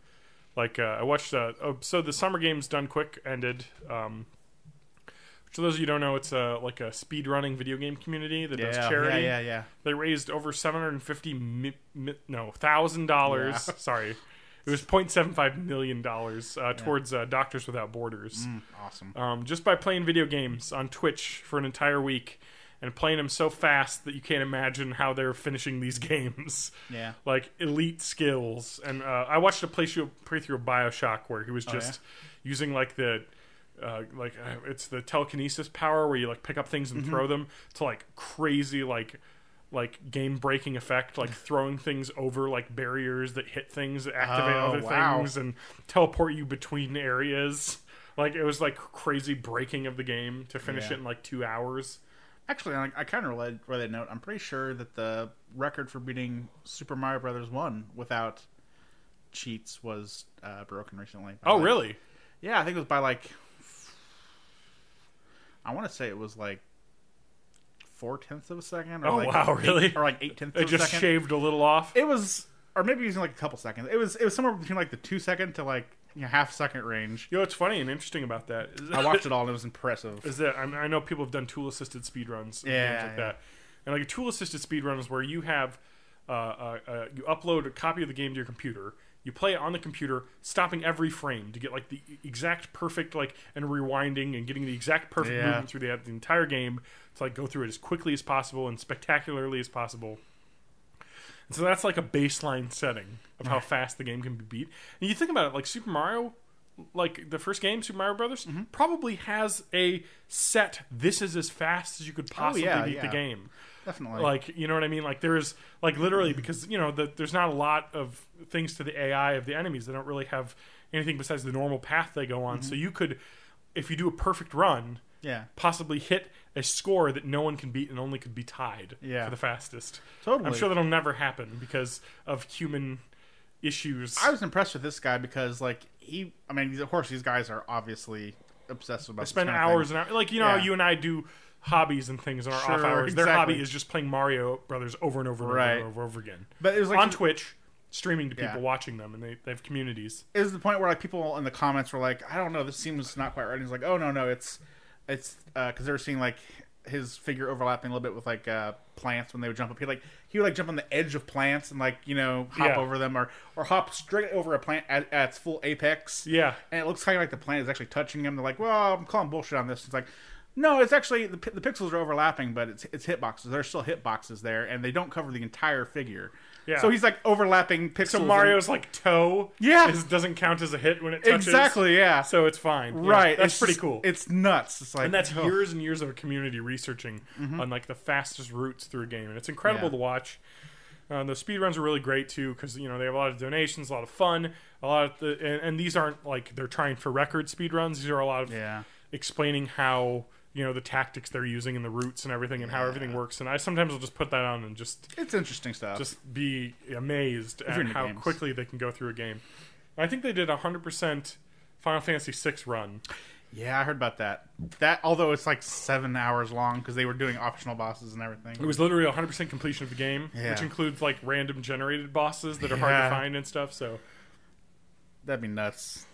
I watched. So the Summer Games Done Quick ended. For those of you who don't know, it's like a speedrunning video game community that does charity. Yeah. They raised over $750,000. Sorry. It was $0.75 million towards Doctors Without Borders. Awesome. Just by playing video games on Twitch for an entire week and playing them so fast that you can't imagine how they're finishing these games. Yeah. Like elite skills. And I watched a playthrough of BioShock where he was just using like the... it's the telekinesis power where you like pick up things and throw them to like crazy like game breaking effect, like throwing things over like barriers that hit things that activate other things and teleport you between areas. Like it was like crazy breaking of the game to finish it in like 2 hours. Actually, I kind of read that note. I'm pretty sure that the record for beating Super Mario Brothers 1 without cheats was broken recently. Oh, really? Yeah, I think it was by like... I want to say it was like 0.4 of a second. Or wow, really? Or like 0.8 of a second. It just shaved a little off? It was... Or maybe using like a couple seconds. It was somewhere between like the 2 second to like half second range. What's funny and interesting about that is I watched it all and it was impressive. Is that I know people have done tool assisted speedruns and things like that. And like a tool assisted speedrun is where you have you upload a copy of the game to your computer. You play it on the computer, stopping every frame to get like the exact perfect and rewinding and getting the exact perfect movement through the entire game to like go through it as quickly as possible and spectacularly as possible. And so that's like a baseline setting of how fast the game can be beat. And you think about it, like Super Mario, like the first game, Super Mario Brothers, probably has a set. This is as fast as you could possibly beat the game. Definitely. Like, you know what I mean? Like there is like literally because there's not a lot of things to the AI of the enemies. They don't really have anything besides the normal path they go on. So you could, if you do a perfect run, possibly hit a score that no one can beat and only could be tied for the fastest. Totally. I'm sure that'll never happen because of human issues. I was impressed with this guy because of course these guys are obviously obsessed about. They spend hours and hours. Like you you and I do hobbies and things in our off hours. Their hobby is just playing Mario Brothers over and over and over and over again. But it was like on Twitch. streaming to people watching them, and they have communities. It was the point where like people in the comments were like, I don't know, this seems not quite right. And he's like, oh no, it's because they were seeing like his figure overlapping a little bit with like plants when they would jump up. He would like jump on the edge of plants and like hop over them or hop straight over a plant at its full apex. Yeah, and it looks kind of like the plant is actually touching him. They're like, well, I'm calling bullshit on this. It's like, no, it's actually the pixels are overlapping, but it's hitboxes. There's still hitboxes there, and they don't cover the entire figure. Yeah. So he's like overlapping pixels. So Mario's like toe doesn't count as a hit when it touches. Exactly, yeah. So it's fine. Right. Yeah, that's pretty cool. It's nuts. It's like, and that's years and years of a community researching on like the fastest routes through a game. And it's incredible to watch. The speedruns are really great too because they have a lot of donations, a lot of fun, and these aren't like they're trying for record speedruns. These are a lot of explaining how the tactics they're using and the routes and everything and how everything works. And I sometimes will just put that on and it's interesting stuff. Just be amazed at how quickly they can go through a game. I think they did 100% Final Fantasy VI run. Yeah, I heard about that. That although it's like 7 hours long because they were doing optional bosses and everything. It was literally 100% completion of the game, which includes like random generated bosses that are hard to find and stuff. So that'd be nuts.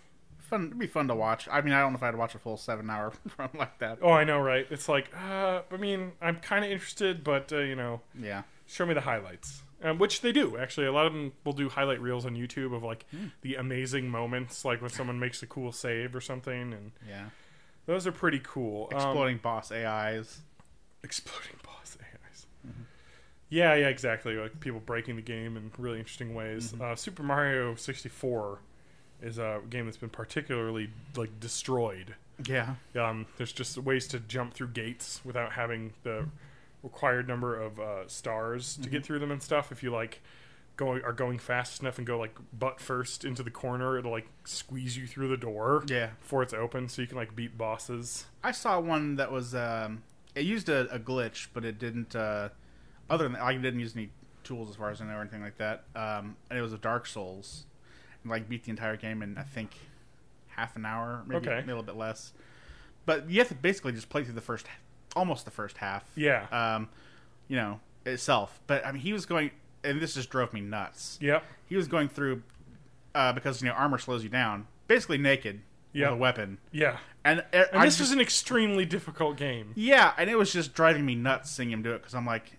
It'd be fun to watch. I mean, I don't know if I'd watch a full 7 hour run like that. Oh, I know, right? It's like, I mean, I'm kind of interested, but show me the highlights, which they do actually. A lot of them will do highlight reels on YouTube of like the amazing moments, like when someone makes a cool save or something, and those are pretty cool. Exploding boss AIs. Yeah, exactly. Like people breaking the game in really interesting ways. Super Mario 64. Is a game that's been particularly like destroyed. Yeah. There's just ways to jump through gates without having the required number of stars to get through them and stuff. If you like are going fast enough and go like butt first into the corner, it'll like squeeze you through the door. Before it's open, so you can like beat bosses. I saw one that was it used a glitch, but it didn't. Other than that, I didn't use any tools as far as I know or anything like that. And it was a Dark Souls. Like beat the entire game in I think half an hour, maybe a little bit less. But you have to basically just play through almost the first half. Yeah. Itself. But I mean, he was going, and this just drove me nuts. Yep. He was going through because armor slows you down, basically naked with a weapon. Yeah. And this was an extremely difficult game. Yeah, and it was just driving me nuts seeing him do it because I'm like,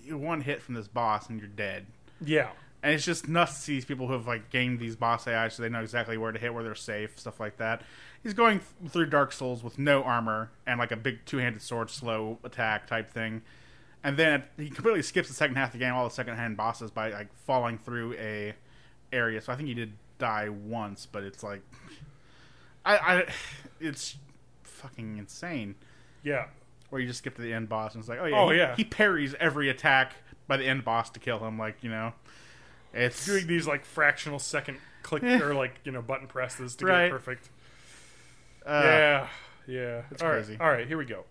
one hit from this boss and you're dead. Yeah. And it's just nuts to see these people who have like gained these boss AI so they know exactly where to hit, where they're safe, stuff like that. He's going through Dark Souls with no armor and like a big two-handed sword slow attack type thing. And then he completely skips the second half of the game, all the second-hand bosses, by like falling through a area. So I think he did die once, but it's like it's fucking insane. Yeah. Where you just skip to the end boss and it's like, he parries every attack by the end boss to kill him, like, It's doing these like fractional second click or like button presses to get it perfect. It's crazy. All right, here we go.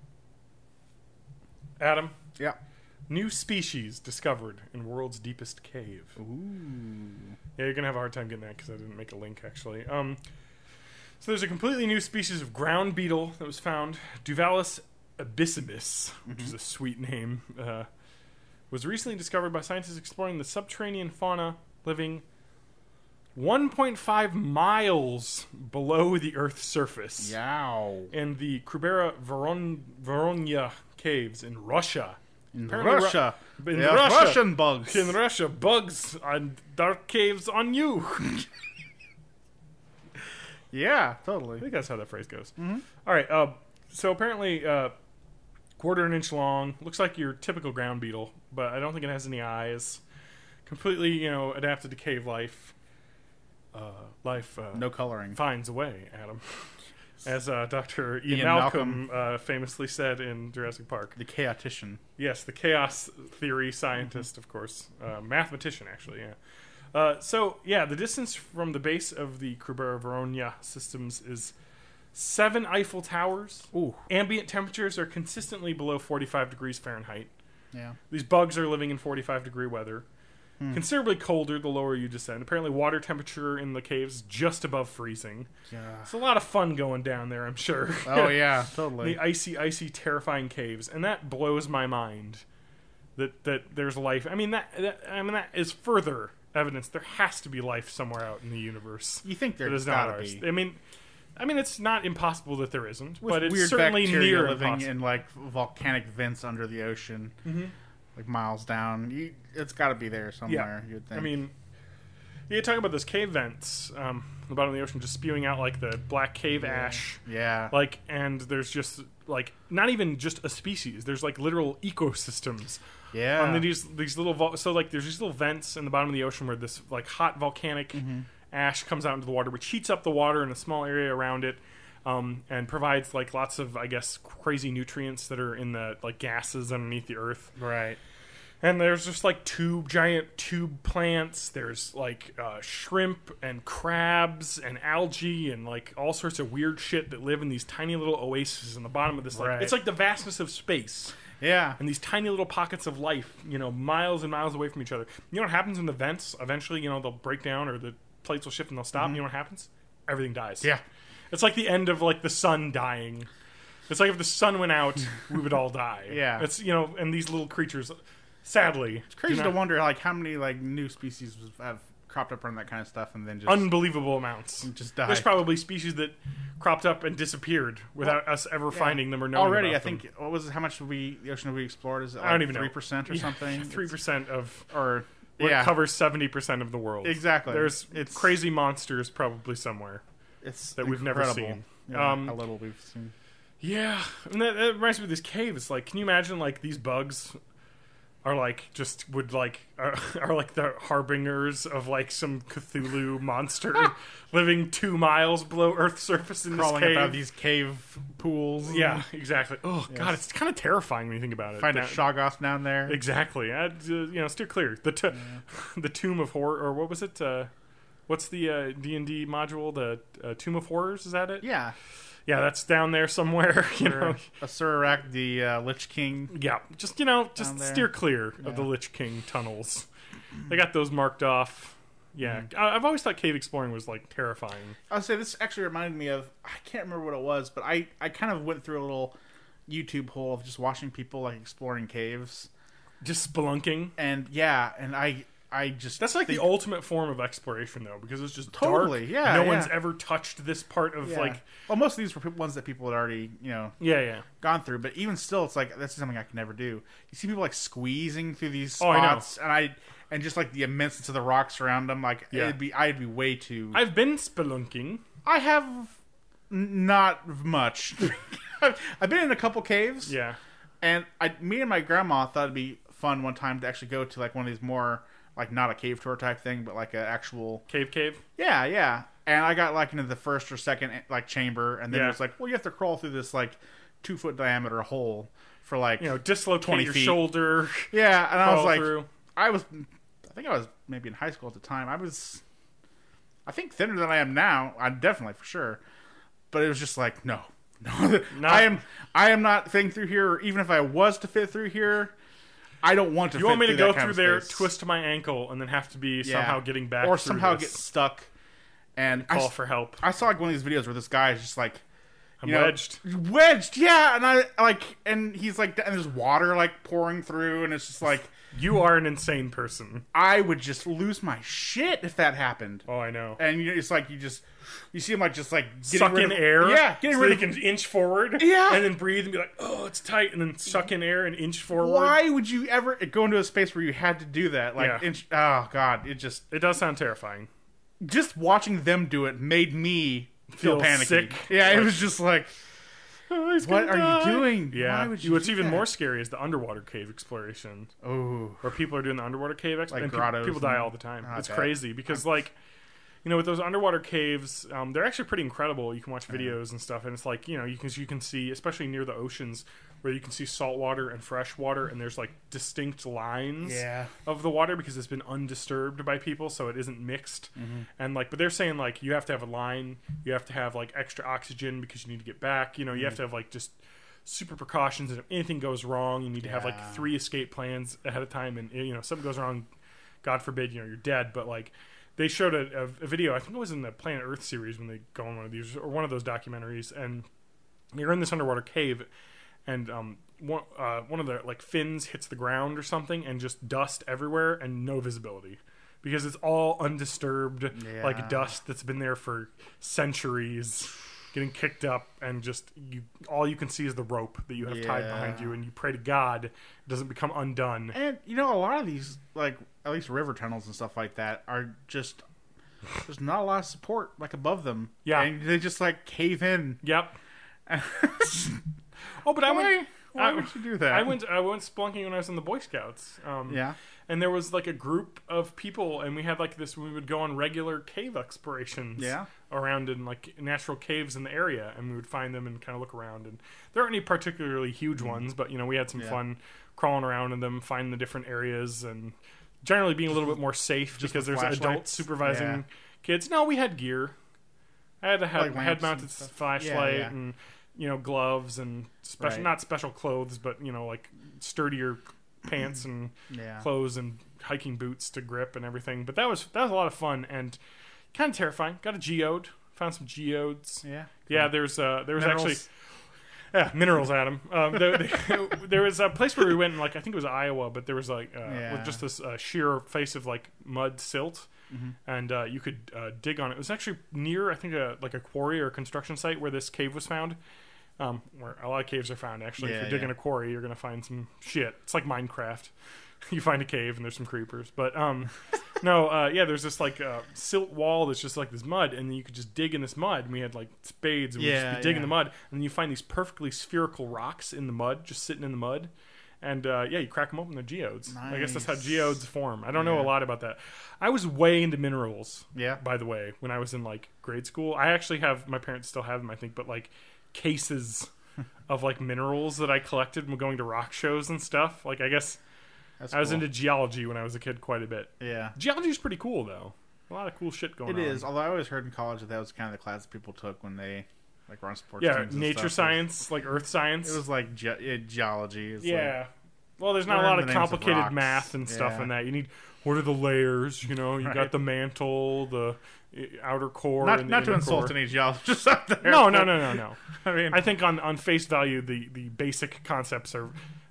Adam. Yeah. New species discovered in world's deepest cave. Ooh. Yeah, you're gonna have a hard time getting that because I didn't make a link actually. So there's a completely new species of ground beetle that was found, Duvalis abyssimus, which is a sweet name. Was recently discovered by scientists exploring the subterranean fauna living 1.5 miles below the Earth's surface. Yow. In the Krubera Voronya caves in Russia. In Russia. Russian bugs. In Russia, bugs on dark caves on you. Yeah, totally. I think that's how that phrase goes. All right, so apparently... quarter an inch long. Looks like your typical ground beetle, but I don't think it has any eyes. Completely, adapted to cave life. No coloring. Finds a way, Adam. As Dr. Ian Malcolm famously said in Jurassic Park. The chaotician. Yes, the chaos theory scientist, of course. Mathematician, actually, yeah. The distance from the base of the Krubera Voronya systems is 7 Eiffel Towers. Ooh. Ambient temperatures are consistently below 45 degrees Fahrenheit. Yeah. These bugs are living in 45-degree weather. Considerably colder the lower you descend. Apparently water temperature in the caves is just above freezing. Yeah. It's a lot of fun going down there, I'm sure. Oh, yeah, totally. The icy, terrifying caves. And that blows my mind that there's life. I mean, that is further evidence there has to be life somewhere out in the universe. You think that there's is not gotta ours. be? I mean, it's not impossible that there isn't, With but it's weird certainly bacteria near living impossible. in like volcanic vents under the ocean, like miles down. It's got to be there somewhere. You'd think. I mean, you talk about those cave vents, the bottom of the ocean, just spewing out like the black cave ash. Yeah. Like, and there's just like not even just a species. There's like literal ecosystems. Yeah. And these little so like there's these little vents in the bottom of the ocean where this like hot volcanic ash comes out into the water, which heats up the water in a small area around it, and provides like lots of, I guess, crazy nutrients that are in the like gases underneath the earth. Right. And there's just like giant tube plants. There's like shrimp and crabs and algae and like all sorts of weird shit that live in these tiny little oases in the bottom of this. Like, it's like the vastness of space. Yeah. And these tiny little pockets of life, miles and miles away from each other. You know what happens when the vents eventually, they'll break down or the plates will shift and they'll stop? You know what happens? Everything dies. Yeah. It's like the end of like the sun dying. It's like if the sun went out, we would all die. Yeah. It's, and these little creatures, sadly. It's crazy to wonder like how many like new species have cropped up around that kind of stuff and then just unbelievable amounts. Just die. There's probably species that cropped up and disappeared without us ever finding them or knowing already. about I think them. what was it, how much the ocean have we explored? Is it like I don't even 3% know. or something? 3% of Or what covers 70% of the world. Exactly. There's crazy monsters probably somewhere It's that we've never incredible. seen. Yeah, how little we've seen. Yeah, and that reminds me of these caves. Like, can you imagine like these bugs are like are like the harbingers of like some Cthulhu monster living 2 miles below Earth's surface in Crawling this cave? up out of these cave pools. Yeah, exactly. Oh God, it's kind of terrifying when you think about it. Find a Shoggoth down there. Exactly. Steer clear. The Tomb of Horror, or what was it? What's the D&D module? The Tomb of Horrors? Is that it? Yeah. Yeah, that's down there somewhere. A Surak, the Lich King. Yeah, just steer clear of the Lich King tunnels. They got those marked off. Yeah, I've always thought cave exploring was like terrifying. I'll say this actually reminded me of, I can't remember what it was, but I kind of went through a little YouTube hole of just watching people like exploring caves, just spelunking. And yeah, and I just that's like the ultimate form of exploration though, because it's just totally dark. Yeah, no one's ever touched this part of like. Well, most of these were ones that people had already gone through, but even still, it's like that's something I could never do. You see people like squeezing through these spots, and just like the immenseness of the rocks around them, like I'd be way too. I've been spelunking. I have not much. I've been in a couple caves. Yeah, and me and my grandma thought it'd be fun one time to actually go to like one of these more. Like not a cave tour type thing, but like an actual cave. Yeah. And I got like into the first or second like chamber, and then it was like, well, you have to crawl through this like 2-foot diameter hole for like dislocate 20 your feet. shoulder. Yeah, and I was like, through. I think I was maybe in high school at the time. I think thinner than I am now. I'm definitely for sure, but it was just like no. I am not fitting through here. Or even if I was to fit through here. I don't want to. You want me to go through there, space. twist my ankle, and then have to be somehow getting back, or somehow get stuck, and call for help. I saw like one of these videos where this guy is just like, wedged, yeah, and I like, and he's like, and there's water like pouring through, and it's just like, you are an insane person. I would just lose my shit if that happened. Oh, I know. And it's like you see him like just like suck in air, getting so rid he can inch forward, and then breathe and be like, oh, it's tight, and then suck in air and inch forward. Why would you ever go into a space where you had to do that? Like, oh god, it does sound terrifying. Just watching them do it made me feel panicky. Sick. Yeah, it was just like, what are you doing? Yeah. Why would you What's do even that? more scary is the underwater cave exploration. Oh, where people are doing the underwater cave exploration. Like grottos. People die all the time. It's crazy because like. With those underwater caves, they're actually pretty incredible. You can watch videos and stuff, and it's like you can see, especially near the oceans, where you can see salt water and fresh water, and there's like distinct lines of the water because it's been undisturbed by people, so it isn't mixed. And like, but they're saying like you have to have a line, you have to have like extra oxygen because you need to get back. You have to have like just super precautions, and if anything goes wrong, you need to have like 3 escape plans ahead of time, and if something goes wrong, God forbid, you're dead. But like. They showed a video, I think it was in the Planet Earth series when they go on one of these, or one of those documentaries, and you're in this underwater cave, and one of the like fins hits the ground or something, and just dust everywhere and no visibility because it's all undisturbed, Yeah. like dust that's been there for centuries, getting kicked up, and just all you can see is the rope that you have tied behind you, and you pray to God it doesn't become undone. And a lot of these, like at least river tunnels and stuff like that, are just there's not a lot of support like above them. Yeah, and they just like cave in. Yep. Oh, but Why would you do that? I went spelunking when I was in the Boy Scouts. Yeah. And there was like a group of people, and we had like this. We would go on regular cave explorations, around in like natural caves in the area, and we would find them and kind of look around. And there aren't any particularly huge ones, but we had some fun crawling around in them, finding the different areas, and generally being a little bit more safe because there's adults supervising kids. No, we had gear. I had a head-mounted flashlight and gloves and not special clothes, but like sturdier pants and clothes and hiking boots to grip and everything. But that was a lot of fun and kind of terrifying. Got a geode, found some geodes. Yeah. There was actually minerals, Adam. There was a place where we went, like I think it was Iowa, but there was like with just this sheer face of like mud silt. And you could dig on it. It was actually near, I think, like a quarry or a construction site where this cave was found. Where a lot of caves are found, actually. If you're digging a quarry, you're going to find some shit. It's like Minecraft. You find a cave and there's some creepers. But, there's this, like, silt wall that's just like this mud, and then you could just dig in this mud. And we had, like, spades, and we'd just be digging the mud. And then you find these perfectly spherical rocks in the mud, just sitting in the mud. And, you crack them open, they're geodes. Nice. I guess that's how geodes form. I don't know a lot about that. I was way into minerals, by the way, when I was in, like, grade school. I actually my parents still have them, I think, but, like, cases of like minerals that I collected when going to rock shows and stuff. Like I guess I was into geology when I was a kid quite a bit. Yeah, geology is pretty cool though. A lot of cool shit going on. It is. Although I always heard in college that was kind of the class people took when they like were on sports teams. Yeah, nature science, like earth science. It was like geology. It's well, there's not a lot of complicated math and stuff in that. You need what are the layers? You got the mantle, the outer core. Not to insult any geologists out there. No. I mean, I think on face value, the basic concepts are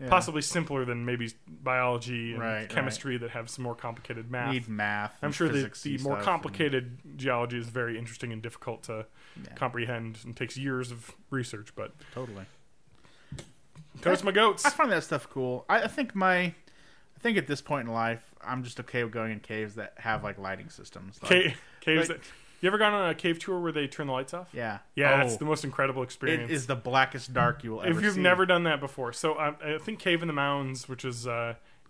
possibly simpler than maybe biology and chemistry that have some more complicated math. Need math. I'm sure the more complicated geology is very interesting and difficult to comprehend and takes years of research. But totally. Toast my goats. I find that stuff cool. I think at this point in life, I'm just okay with going in caves that have like lighting systems. Like, caves. You ever gone on a cave tour where they turn the lights off? Yeah. Yeah, that's the most incredible experience. It is the blackest dark you will ever see. If you've never done that before. So I think Cave in the Mounds, which is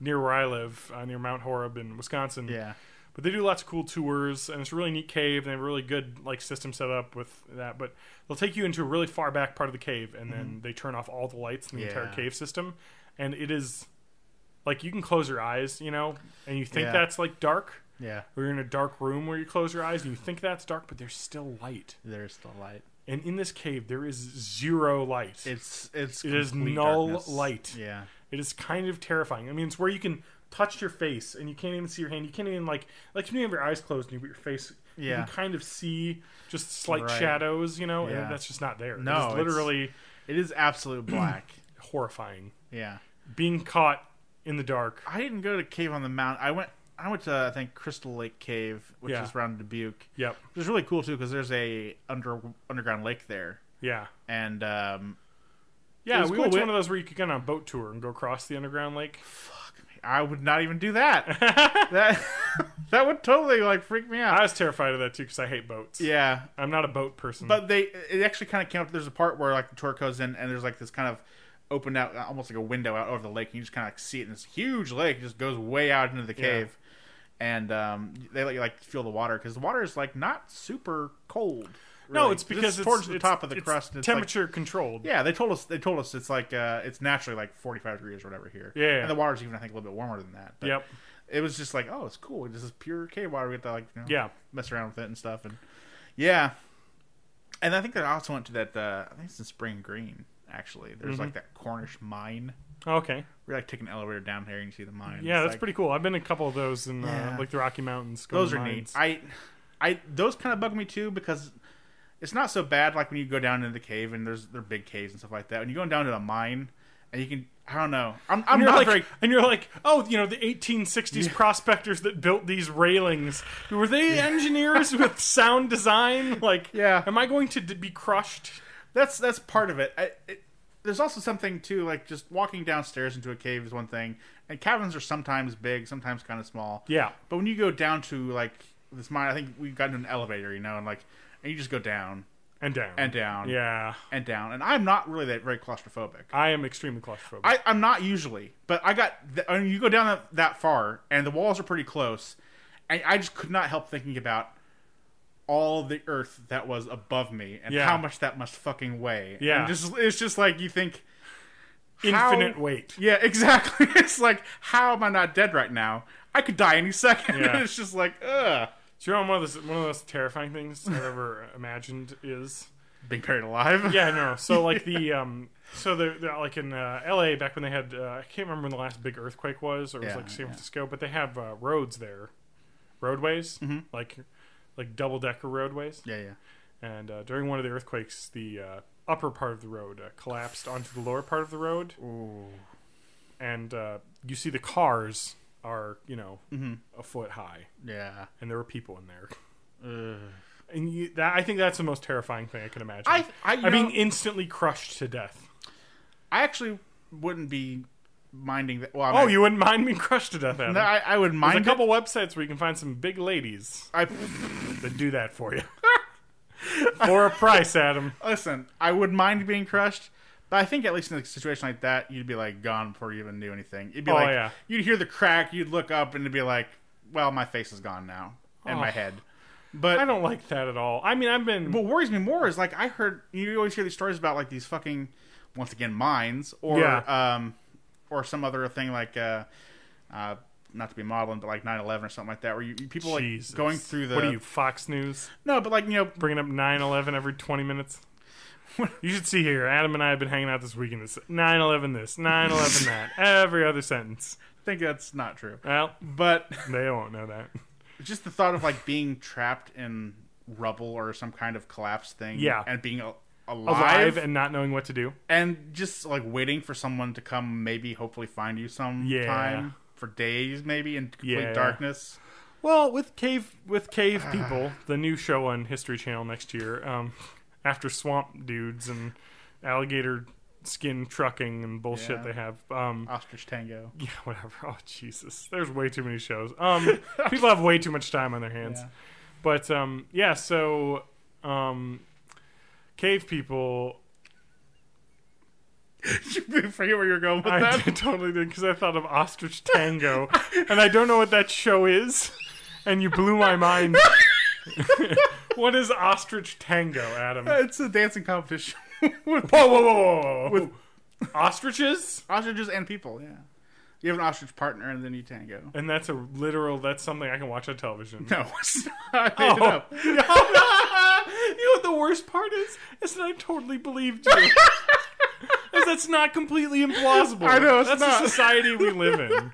near where I live, near Mount Horeb in Wisconsin. Yeah. But they do lots of cool tours, and it's a really neat cave. And they have a really good like system set up with that. But they'll take you into a really far back part of the cave, and then they turn off all the lights in the entire cave system. And it is like you can close your eyes, and you think that's like dark. Yeah. Or you're in a dark room where you close your eyes and you think that's dark, but there's still light. There's still light. And in this cave, there is zero light. It is null darkness. Light. Yeah. It is kind of terrifying. I mean, it's where you can touch your face and you can't even see your hand. You can't even like when you have your eyes closed and you put your face. You can kind of see just slight shadows, and that's just not there. No, it is absolute black. Horrifying. Yeah. Being caught in the dark. I didn't go to Cave on the Mount. I went to, I think, Crystal Lake Cave, which is around Dubuque. Yep. Which is really cool, too, because there's a underground lake there. Yeah. And, we went to one of those where you could get on a boat tour and go across the underground lake. Fuck me. I would not even do that. that would totally, freak me out. I was terrified of that, too, because I hate boats. Yeah. I'm not a boat person. But it actually kind of came up, there's a part where, the tour goes in, and there's, this kind of opened out, almost like a window out over the lake, and you just kind of see it in this huge lake. It just goes way out into the cave. And they let you feel the water because the water is not super cold. Really. No, it's because it's towards the top of the crust. It's temperature controlled. Yeah, they told us it's it's naturally 45 degrees or whatever here. Yeah, and the water's even I think a little bit warmer than that. But yep. It was just it's cool. This is pure cave water. We get to mess around with it and stuff. And and I think that I also went to that. I think it's in Spring Green. Actually, there's that Cornish mine. Okay. We take an elevator down there and you see the mine. Yeah, that's pretty cool. I've been in a couple of those in the Rocky Mountains. Those are neat. I those kind of bug me too because it's not so bad when you go down into the cave and they're big caves and stuff like that. When you go down to a mine and you can. I don't know. I'm And you're not like, very. and you're like, oh, the 1860s prospectors that built these railings, were they engineers with sound design? Like, Yeah. am I going to be crushed? That's part of it. There's also something too, like just walking downstairs into a cave is one thing, and caverns are sometimes big, sometimes kind of small. Yeah. But when you go down to like this mine, I think we got into an elevator, and you just go down And down. and down, Yeah. and down, and I'm not really that very claustrophobic. I am extremely claustrophobic. I'm not usually, but I mean, you go down that far, and the walls are pretty close, and I just could not help thinking about all the earth that was above me and Yeah. how much that must fucking weigh. Yeah. And it's just like you think Infinite weight. Yeah, exactly. It's like, how am I not dead right now? I could die any second. Yeah. It's just like, ugh. Do you know one of those terrifying things I've ever imagined is Being buried alive? Yeah, no. So like they're like in LA back when they had I can't remember when the last big earthquake was, or it was Yeah, like San yeah. Francisco, but they have roads there, roadways, like double decker roadways. Yeah, yeah. And during one of the earthquakes, the upper part of the road collapsed onto the lower part of the road. Ooh. And you see the cars are a foot high, Yeah. and there were people in there. Ugh. And I think that's the most terrifying thing I can imagine. I being instantly crushed to death. I actually wouldn't be minding that. Well, I mean, You wouldn't mind being crushed to death, Adam? No, I would mind. There's a couple websites where you can find some big ladies I that do that for you. For a price, Adam. listen. I would mind being crushed, but I think at least in a situation like that, you'd be like gone before you even knew anything. You'd be like, yeah. you'd hear the crack, you'd look up, and it'd be like, well, my face is gone now, and my head. But I don't like that at all. I mean, I've been... what worries me more is like I heard you always hear these stories about like these fucking once again mines or or some other thing like not to be modeling but like 9/11 or something like that where you people like Jesus. going through the What are you, Fox News? no but like Bringing up 9/11 every 20 minutes? You should see here. Adam and I have been hanging out this weekend. It's 9/11 this, 9/11 that. Every other sentence. I think that's not true, Well, but they won't know that. just the thought of like being trapped in rubble or some kind of collapse thing and being alive and not knowing what to do. and just like waiting for someone to come maybe hopefully find you sometime for days maybe in complete darkness. Well, with cave people, the new show on History Channel next year, after swamp dudes and alligator skin trucking and bullshit they have. Ostrich Tango. Yeah, whatever. Oh, Jesus. There's way too many shows. People have way too much time on their hands. Yeah. But, so cave people... You forget where you're going with I that? totally did, because I thought of Ostrich Tango, and I don't know what that show is, and you blew my mind. What is Ostrich Tango, Adam? It's a dancing competition. Whoa. With ostriches? Ostriches and people, yeah. You have an ostrich partner and then you tango. And that's something I can watch on television. No, it's not. I made it up. You know what the worst part is? Is that I totally believed you. That's not completely implausible. I know, it's that's not. the society we live in.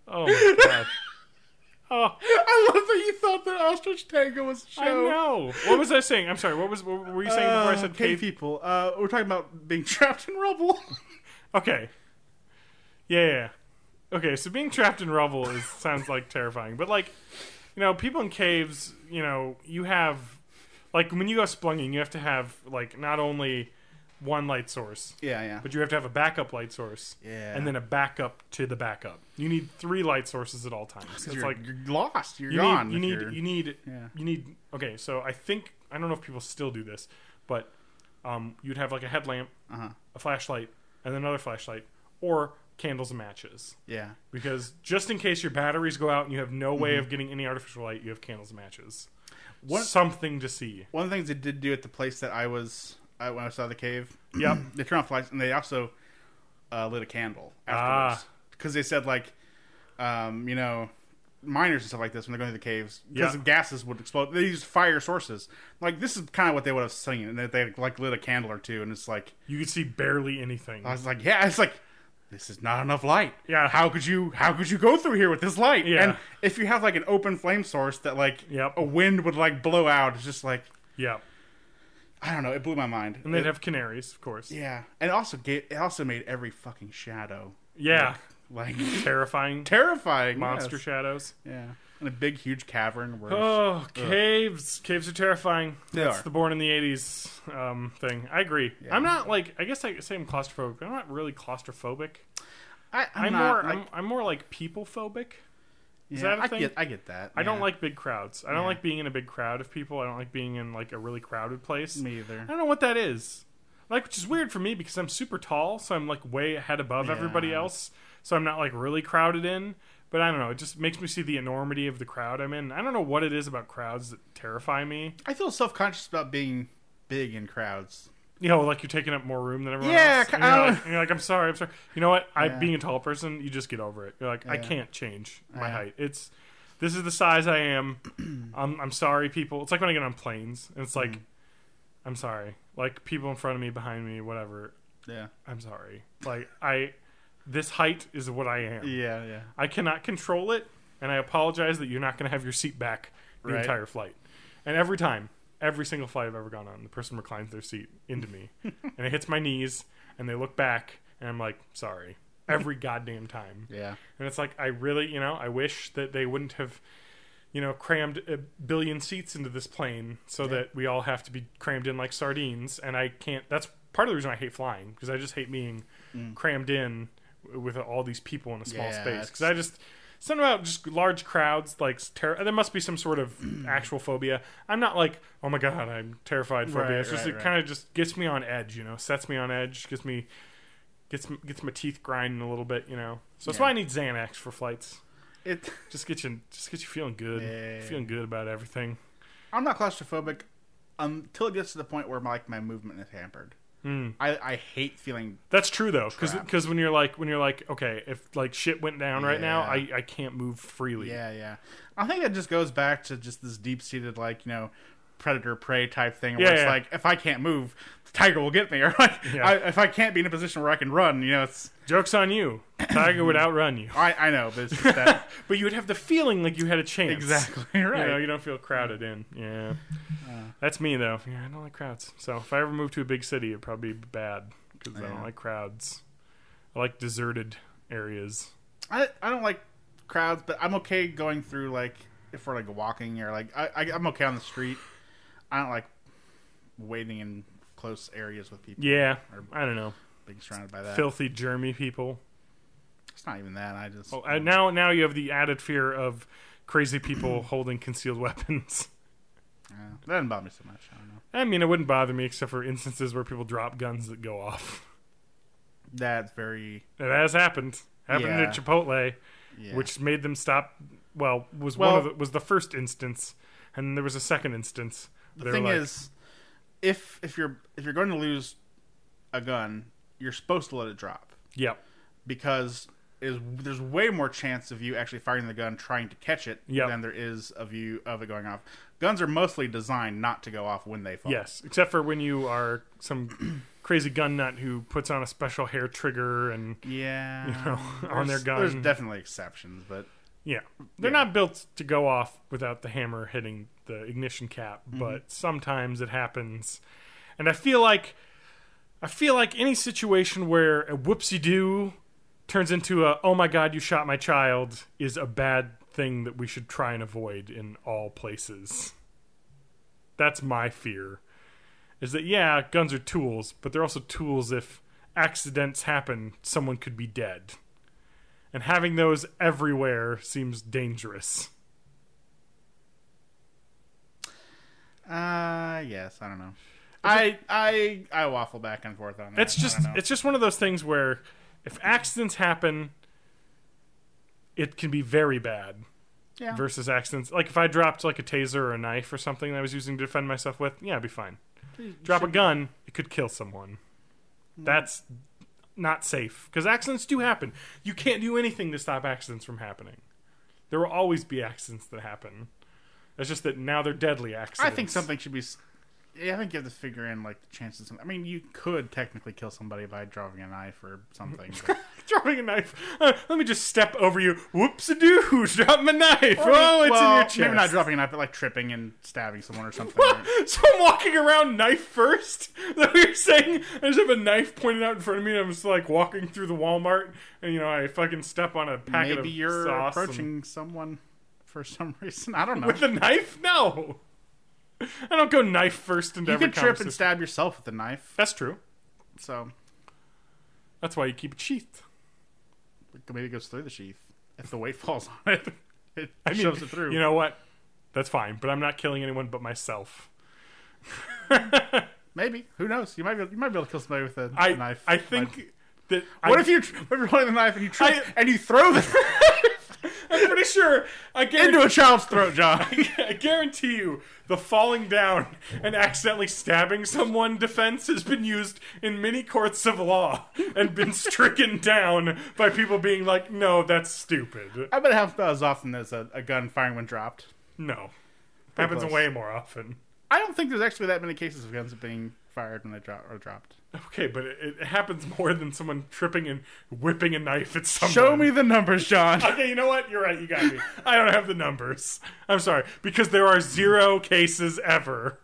Oh my god. Oh, I love that you thought that Ostrich Tango was a show. I know. What was I saying? I'm sorry. What were you saying before I said cave cave? people. We're talking about being trapped in rubble. Okay. Yeah. Okay, so being trapped in rubble sounds like terrifying. But like, people in caves, you have like when you go splunging, you have to have like not only one light source. Yeah. But you have to have a backup light source. Yeah. And then a backup to the backup. You need 3 light sources at all times. It's you're like lost. You're gone. You need. Okay, so I don't know if people still do this, but you'd have like a headlamp, a flashlight, and then another flashlight, or candles and matches. Yeah. Because just in case your batteries go out and you have no way of getting any artificial light, you have candles and matches. Something to see. One of the things they did do at the place that I was when I saw the cave, Yep. they turned off lights and they also lit a candle afterwards because they said like, miners and stuff like this when they're going to the caves because the gases would explode. They use fire sources. Like this is kind of what they would have seen, and they like lit a candle or two, and it's like You could see barely anything. I was like, it's like this is not enough light. Yeah. How could you go through here with this light? Yeah. And if you have like an open flame source that like a wind would like blow out, it's just like Yeah. I don't know. It blew my mind. And they'd have canaries, of course. Yeah, and it also made every fucking shadow. Yeah. Like Terrifying monster shadows. Yeah, in a big, huge cavern. Where caves. Caves are terrifying. That's the Born in the 80s thing. I agree. Yeah. I'm not like. I guess I say I'm claustrophobic, but I'm not really claustrophobic. I'm more like people phobic. Is that a thing? I get that. I don't like big crowds. I don't like being in a big crowd of people. I don't like being in like a really crowded place. Me either. I don't know what that is. Like, which is weird for me because I'm super tall, so I'm like way ahead above everybody else. So I'm not like really crowded in. But I don't know. It just makes me see the enormity of the crowd I'm in. I don't know what it is about crowds that terrify me. I feel self-conscious about being big in crowds. You know, like you're taking up more room than everyone else. And you're like, I'm sorry. You know what? Being a tall person, you just get over it. You're like, I can't change my height. This is the size I am. I'm sorry, people. It's like when I get on planes. And it's like, I'm sorry. Like, people in front of me, behind me, whatever. Yeah. I'm sorry. Like, this height is what I am. Yeah, yeah. I cannot control it, and I apologize that you're not going to have your seat back the entire flight. And every single flight I've ever gone on, the person reclines their seat into me, and it hits my knees, and they look back, and I'm like, sorry. Every goddamn time. Yeah. And it's like, I really, I wish that they wouldn't have, crammed a billion seats into this plane so that we all have to be crammed in like sardines, and I can't. That's part of the reason I hate flying, because I just hate being crammed in with all these people in a small space. Because I just something about just large crowds, like there must be some sort of actual phobia. I'm not like, oh my god, I'm terrified phobia. It's just it kind of just gets me on edge, sets me on edge, gets my teeth grinding a little bit, So that's why I need Xanax for flights. It just gets you feeling good, feeling good about everything. I'm not claustrophobic until it gets to the point where my movement is hampered. I hate feeling. That's true though, because when you're like, okay, if like shit went down right now, I can't move freely. Yeah. I think that just goes back to just this deep seated predator prey type thing where it's like, if I can't move, the tiger will get me, or if I can't be in a position where I can run, it's joke's on you. Tiger would outrun you. I know, but it's just that. But you would have the feeling like you had a chance. Exactly right. You don't feel crowded in. Yeah. That's me though. Yeah, I don't like crowds. So if I ever move to a big city, it'd probably be bad because I don't like crowds. I like deserted areas. I don't like crowds, but I'm okay going through if we're walking or I'm okay on the street. I don't like waiting in close areas with people. Yeah, I don't know. Being surrounded by that filthy, germy people. It's not even that. I just now you have the added fear of crazy people holding concealed weapons. That doesn't bother me so much. I don't know. I mean, it wouldn't bother me except for instances where people drop guns that go off. That's very. It has happened. Happened at Chipotle, which made them stop. Was the first instance, and there was a second instance. The thing is, if you're going to lose a gun, you're supposed to let it drop. Yep. Because there's way more chance of you actually firing the gun trying to catch it than there is of it going off. Guns are mostly designed not to go off when they fall. Yes, except for when you are some crazy gun nut who puts on a special hair trigger and on their gun. There's definitely exceptions, but they're not built to go off without the hammer hitting the ignition cap, but sometimes it happens. And I feel like any situation where a whoopsie-doo turns into a, oh my god, you shot my child, is a bad thing that we should try and avoid in all places. That's my fear. Is that, guns are tools, but they're also tools if accidents happen, someone could be dead. And having those everywhere seems dangerous. Yes, I don't know. I waffle back and forth on that. It's just one of those things where if accidents happen, it can be very bad. Yeah. Versus accidents. Like if I dropped a taser or a knife or something that I was using to defend myself with, it'd be fine. Drop a gun, it could kill someone. That's not safe. Because accidents do happen. You can't do anything to stop accidents from happening. There will always be accidents that happen. It's just that now they're deadly accidents. I think something should be... Yeah, I think you have to figure in like the chances. I mean, you could technically kill somebody by dropping a knife or something. But... Dropping a knife. Let me just step over you. Whoops-a-doo. Drop my knife. Well, it's in your chest. Maybe not dropping a knife, but like tripping and stabbing someone or something. What? So I'm walking around knife first? Is that what you're saying? I just have a knife pointed out in front of me and I'm just like walking through the Walmart and I fucking step on a packet of Maybe you're sauce approaching someone for some reason. I don't know. with a knife? No. I don't go knife first into You every could trip and stab yourself with a knife. That's true. So That's why you keep it sheathed. maybe it goes through the sheath. If the weight falls on it, it shoves it through. You know what? That's fine, but I'm not killing anyone but myself. Maybe. Who knows? You might be able to kill somebody with a knife. I think that... What if you're holding the knife and you trip and you throw the I'm pretty sure... into a child's throat, John? I guarantee you the falling down and accidentally stabbing someone defense has been used in many courts of law and been stricken down by people being like, no, that's stupid. I bet it happens as often as a gun firing when dropped. No. It happens close. way more often. I don't think there's actually that many cases of guns being fired when they dropped. Okay, but it happens more than someone tripping and whipping a knife at someone. Show me the numbers, John. Okay, you know what? You're right. You got me. I don't have the numbers. I'm sorry. Because there are 0 cases ever.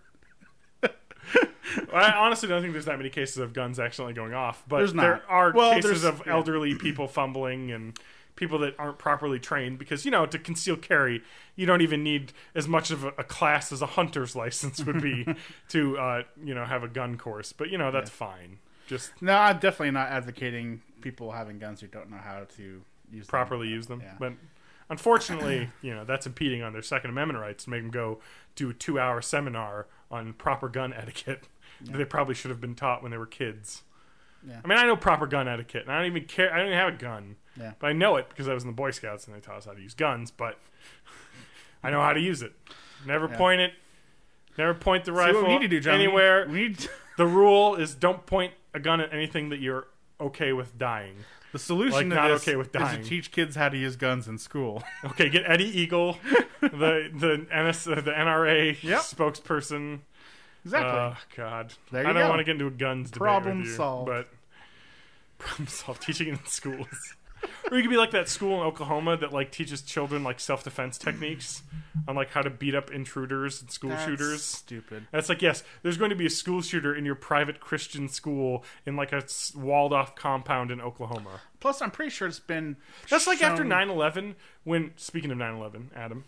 I honestly don't think there's that many cases of guns accidentally going off. But there are cases of elderly people fumbling and people that aren't properly trained. Because, to conceal carry, you don't even need as much of a class as a hunter's license would be to, have a gun course. But, that's fine. No, I'm definitely not advocating people having guns who don't know how to use them. Yeah. But unfortunately, that's impeding on their Second Amendment rights to make them go do a 2-hour seminar on proper gun etiquette that they probably should have been taught when they were kids. Yeah. I mean, I know proper gun etiquette, and I don't even care. I don't even have a gun. Yeah. But I know it because I was in the Boy Scouts and they taught us how to use guns, but I know how to use it. Never point it. Never point the rifle what we need to do, John? anywhere. We need The rule is don't point a gun at anything that you're okay with dying. The solution to not this okay with dying. is to teach kids how to use guns in school. Okay, get Eddie Eagle, the NRA spokesperson. Exactly. Oh, God. There you I don't go. want to get into a guns debate Problem with you. solved. But problem solved. Teaching it in schools. Or you could be like that school in Oklahoma that teaches children self-defense techniques on how to beat up intruders and school shooters. Stupid. And it's yes, there's going to be a school shooter in your private Christian school in a walled-off compound in Oklahoma. Plus, I'm pretty sure it's been That's shown... after 9/11 when, speaking of 9/11, Adam,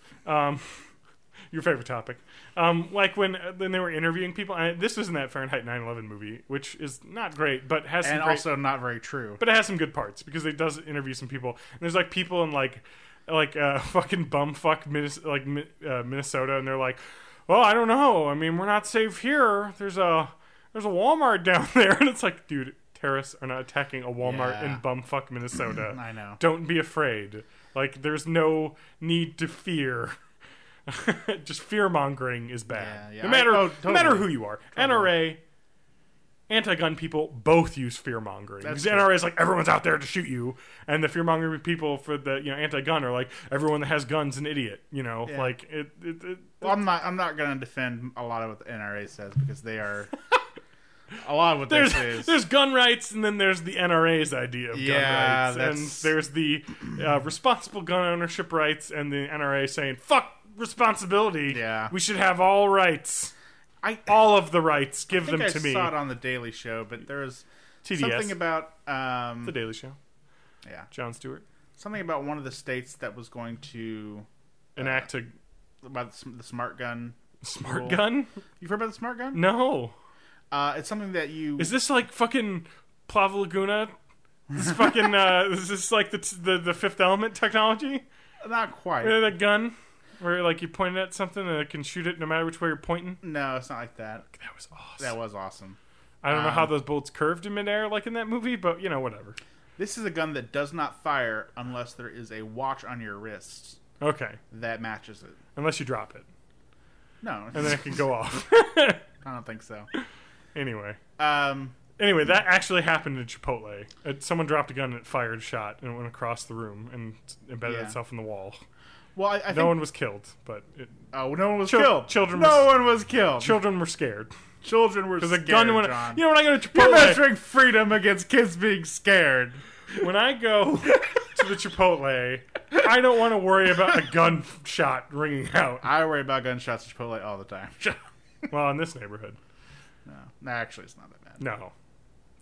your favorite topic, when they were interviewing people, and this was in that Fahrenheit 9/11 movie, which is not great, but has some also not very true. But it has some good parts because it does interview some people, and there's people in fucking bumfuck Minnesota, and they're like, well, I don't know. I mean, we're not safe here. There's a Walmart down there, and it's like, dude, terrorists are not attacking a Walmart in bumfuck Minnesota. I know. Don't be afraid. There's no need to fear. Just fear-mongering is bad. Yeah. No matter Totally. who you are. NRA, anti-gun people both use fear-mongering. That's Because the true. NRA is everyone's out there to shoot you, and the fear-mongering people for the anti-gun are everyone that has guns an idiot. Yeah. Well, I'm not going to defend a lot of what the NRA says because they are... a lot of what they say is... There's gun rights, and then there's the NRA's idea of gun rights. And there's the responsible gun ownership rights, and the NRA saying, fuck responsibility. Yeah. We should have all rights. All of the rights. Give them to me. I saw it on the Daily Show, but there was TDS. something about... The Daily Show. Yeah. Jon Stewart. Something about one of the states that was going to... Enact about the smart gun. smart rule. gun? You've heard about the smart gun? No. It's something that you... Is this fucking Plava Laguna? This fucking, is this the Fifth Element technology? Not quite. That gun? Where you point it at something and it can shoot it no matter which way you're pointing? No, it's not like that. That was awesome. That was awesome. I don't know how those bullets curved in midair in that movie, but whatever. This is a gun that does not fire unless there is a watch on your wrist Okay. that matches it. Unless you drop it. No. And then it can go off. I don't think so. Anyway. Um, Anyway, that actually happened in Chipotle. Someone dropped a gun and it fired a shot and it went across the room and embedded itself in the wall. Well, I think No one was killed, but no one was Chil- killed. children No was- one was killed. children were scared. Children were Because scared. a gun went. John. You know, when I go to You're Chipotle, measuring freedom against kids being scared. when I go to the Chipotle, I don't want to worry about a gunshot ringing out. I worry about gunshots at Chipotle all the time. Well, in this neighborhood, No, actually, it's not that bad. no,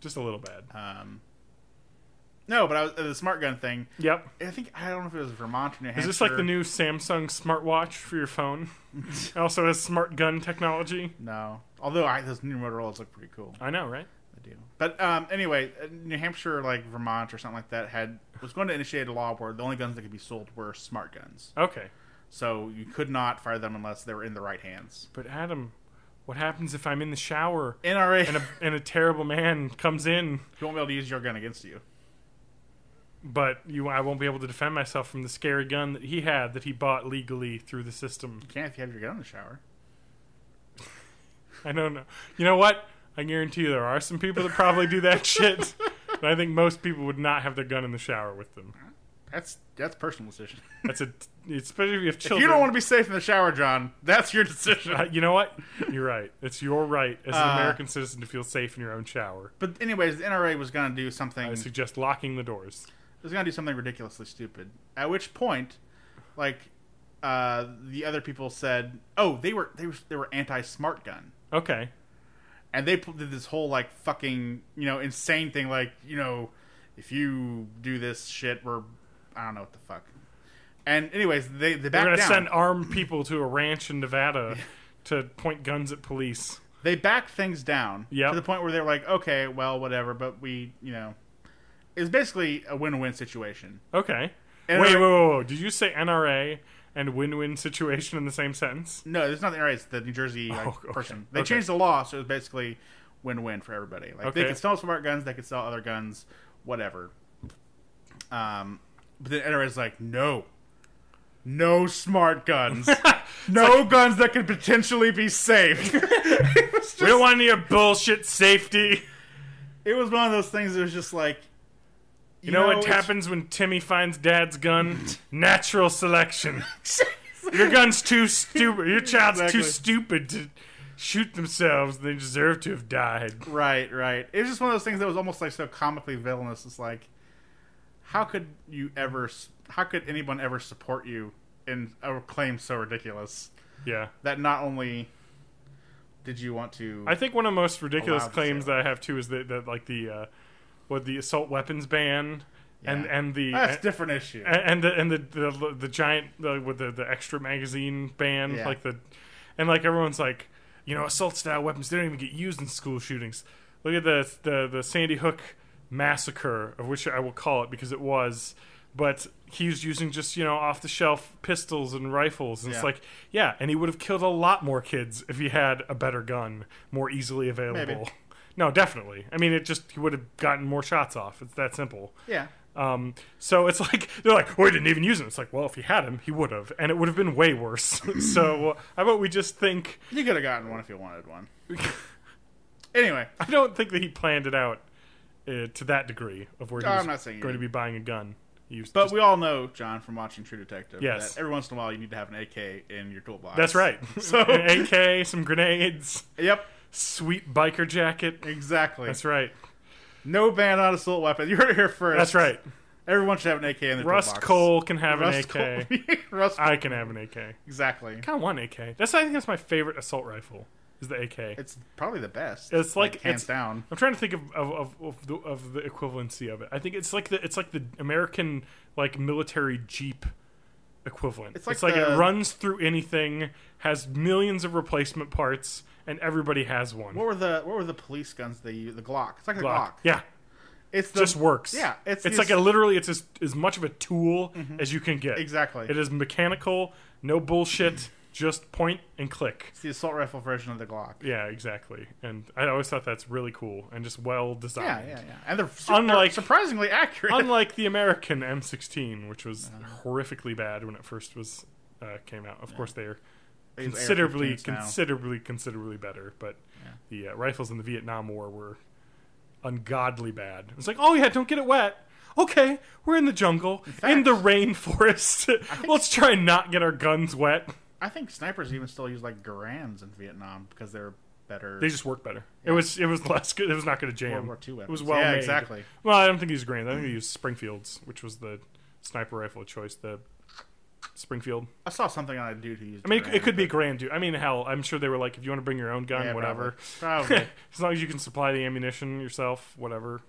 just a little bad. No, but the smart gun thing. Yep. I don't know if it was Vermont or New Hampshire. Is this like the new Samsung smartwatch for your phone? It also has smart gun technology. No, although those new Motorola's look pretty cool. I know, right? They do. But anyway, New Hampshire, like Vermont or something like that, was going to initiate a law where the only guns that could be sold were smart guns. Okay. So you could not fire them unless they were in the right hands. But Adam, what happens if I'm in the shower NRA, and a terrible man comes in? you won't be able to use your gun against you. But I won't be able to defend myself from the scary gun that he had that he bought legally through the system. You can't if you have your gun in the shower. I don't know. You know what? I guarantee you there are some people that probably do that shit. But I think most people would not have their gun in the shower with them. That's personal decision. Especially if you have If children. you don't want to be safe in the shower, John, that's your decision. You know what? You're right. It's your right as an Uh, American citizen to feel safe in your own shower. But anyways, the NRA was going to do something. I suggest locking the doors. Was going to do something ridiculously stupid. At which point, like, the other people said, "Oh, they were anti-smart gun," Okay. and they did this whole like fucking insane thing, like if you do this shit, I don't know what the fuck. And anyways, they They're backed going to down. send armed people to a ranch in Nevada to point guns at police. They backed things down Yep. to the point where they're like, "Okay, well, whatever," but it's basically a win-win situation. Okay. NRA Wait. Did you say NRA and win-win situation in the same sentence? No, it's not the NRA. It's the New Jersey okay. person. They Okay. changed the law, so it was basically win-win for everybody. Like they Okay. could sell smart guns, they could sell other guns, whatever. But the NRA is like, no smart guns, no guns that could potentially be safe. We don't want any of your bullshit safety. It was one of those things that was just like, You know what happens when Timmy finds Dad's gun? Natural selection. Your gun's too stupid. Your child's Exactly. too stupid to shoot themselves. They deserve to have died. Right. It was just one of those things that was almost like so comically villainous. It's like, how could anyone ever support you in a claim so ridiculous Yeah. that not only did you want to... I think one of the most ridiculous Allowed to claims say that I have too is that like the assault weapons ban and the That's a different issue. and the giant with the extra magazine ban Yeah. like everyone's like, assault style weapons, they don't even get used in school shootings. Look at the Sandy Hook massacre, of which I will call it because it was, but he was using just off the shelf pistols and rifles, and it's like, and he would have killed a lot more kids if he had a better gun more easily available. Maybe. No, definitely. I mean, he would have gotten more shots off. It's that simple. Yeah. So it's like they're like, "Oh, he didn't even use him." It's like, well, if he had him, he would have, and it would have been way worse. So how about we just think? You could have gotten one if you wanted one. Anyway. I don't think that he planned it out to that degree of where he was I'm not saying he going to did. be buying a gun. But we all know, John, from watching True Detective, Yes. that every once in a while you need to have an AK in your toolbox. That's right. So- An AK, some grenades, Yep. sweet biker jacket. Exactly. That's right. No ban on assault weapons. You heard it here first. That's right. Everyone should have an AK in their Rust toolbox. Cole can have Rust an AK. Cole. Rust I can have an AK. Exactly. I kind of want an AK. I think that's my favorite assault rifle. Is the AK. It's probably the best. It's like hands down. I'm trying to think of the equivalency of it. I think it's like the American like military Jeep equivalent. It's It's like like it the- runs through anything, has millions of replacement parts, and everybody has one. What were the police guns they use? The Glock. It's like a Glock. Yeah, It's just works. Yeah, it's these- like literally it's as much of a tool as you can get. Exactly. It is mechanical, no bullshit, just point and click. It's the assault rifle version of the Glock. Yeah, exactly. And I always thought that's really cool and just well designed. Yeah. And they're Unlike- surprisingly accurate. Unlike the American M16, which was horrifically bad when it first came out. Of course, they're They use considerably, AR-15s now. considerably better. But the rifles in the Vietnam War were ungodly bad. It's like, oh yeah, don't get it wet. okay, we're in the jungle, in the rainforest. Let's try and not get our guns wet. I think snipers even still use like Garands in Vietnam because they're better. They just work better. Yeah. It was less good. It was not going to jam. World War II weapons. It was well made. Exactly. Well, I don't think he used Grand. I think he used Springfields, which was the sniper rifle of choice. The Springfield. I saw something on a dude who used. I mean, it could be Grand too. I mean, hell, I'm sure they were like, if you want to bring your own gun, whatever. Probably. As long as you can supply the ammunition yourself, whatever.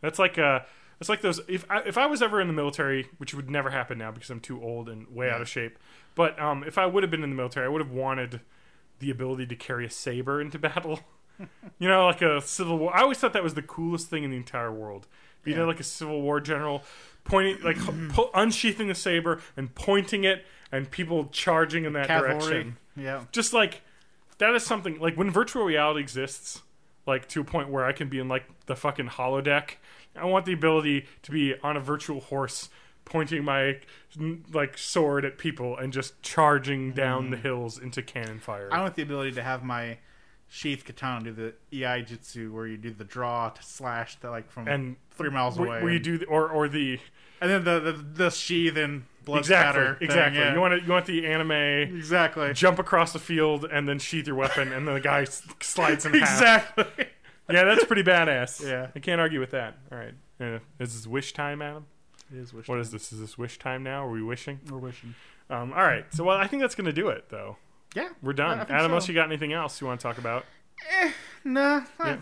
That's like it's like those. If I was ever in the military, which would never happen now because I'm too old and way out of shape. But if I would have been in the military, I would have wanted the ability to carry a saber into battle. You know, like a Civil War. I always thought that was the coolest thing in the entire world. You know, like a Civil War general pointing, like unsheathing the saber and pointing it, and people charging in that direction. Yeah, just like that is something. Like when virtual reality exists, like to a point where I can be in like the fucking holodeck. I want the ability to be on a virtual horse, pointing my like sword at people and just charging down the hills into cannon fire. I want the ability to have my sheath katana do the Iai Jutsu, where you do the draw to slash to like from 3 miles away. Where you do or the and then the sheath and blood exactly spatter. Exactly. Thing, yeah. You want the anime exactly jump across the field and then sheath your weapon and then the guy slides in half. Exactly. Yeah, that's pretty badass. Yeah, I can't argue with that. All right, is this wish time, Adam? It is wish what time. Is this? Is this wish time now? Are we wishing? We're wishing. All right. So, well, I think that's going to do it, though. Yeah, we're done. Adam, so. Unless you got anything else you want to talk about? Nah. Yeah.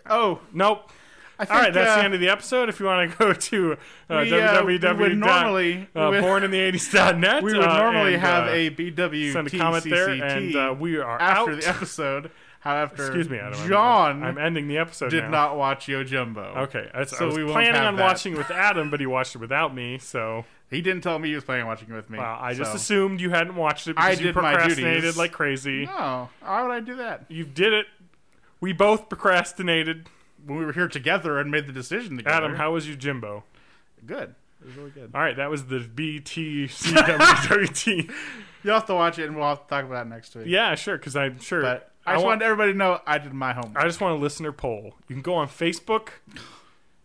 Oh, nope. All right, that's the end of the episode. If you want to go to www.bornintheeighties.net, we would normally have a BW send a comment there, and we are after out. the episode. However, excuse me, Adam. John, I'm ending the episode. Did not watch Yo Jumbo. Okay, so I was planning on watching it with Adam, but he watched it without me. So he didn't tell me he was planning on watching it with me. Well, I just assumed you hadn't watched it because you procrastinated like crazy. No, why would I do that? You did it. We both procrastinated when we were here together and made the decision together. Adam, how was your Jimbo? Good. It was really good. All right, that was the BTCWWT. You'll have to watch it, and we'll have to talk about it next week. Yeah, sure, because I'm sure. But I just wanted everybody to know I did my homework. I just want a listener poll. You can go on Facebook.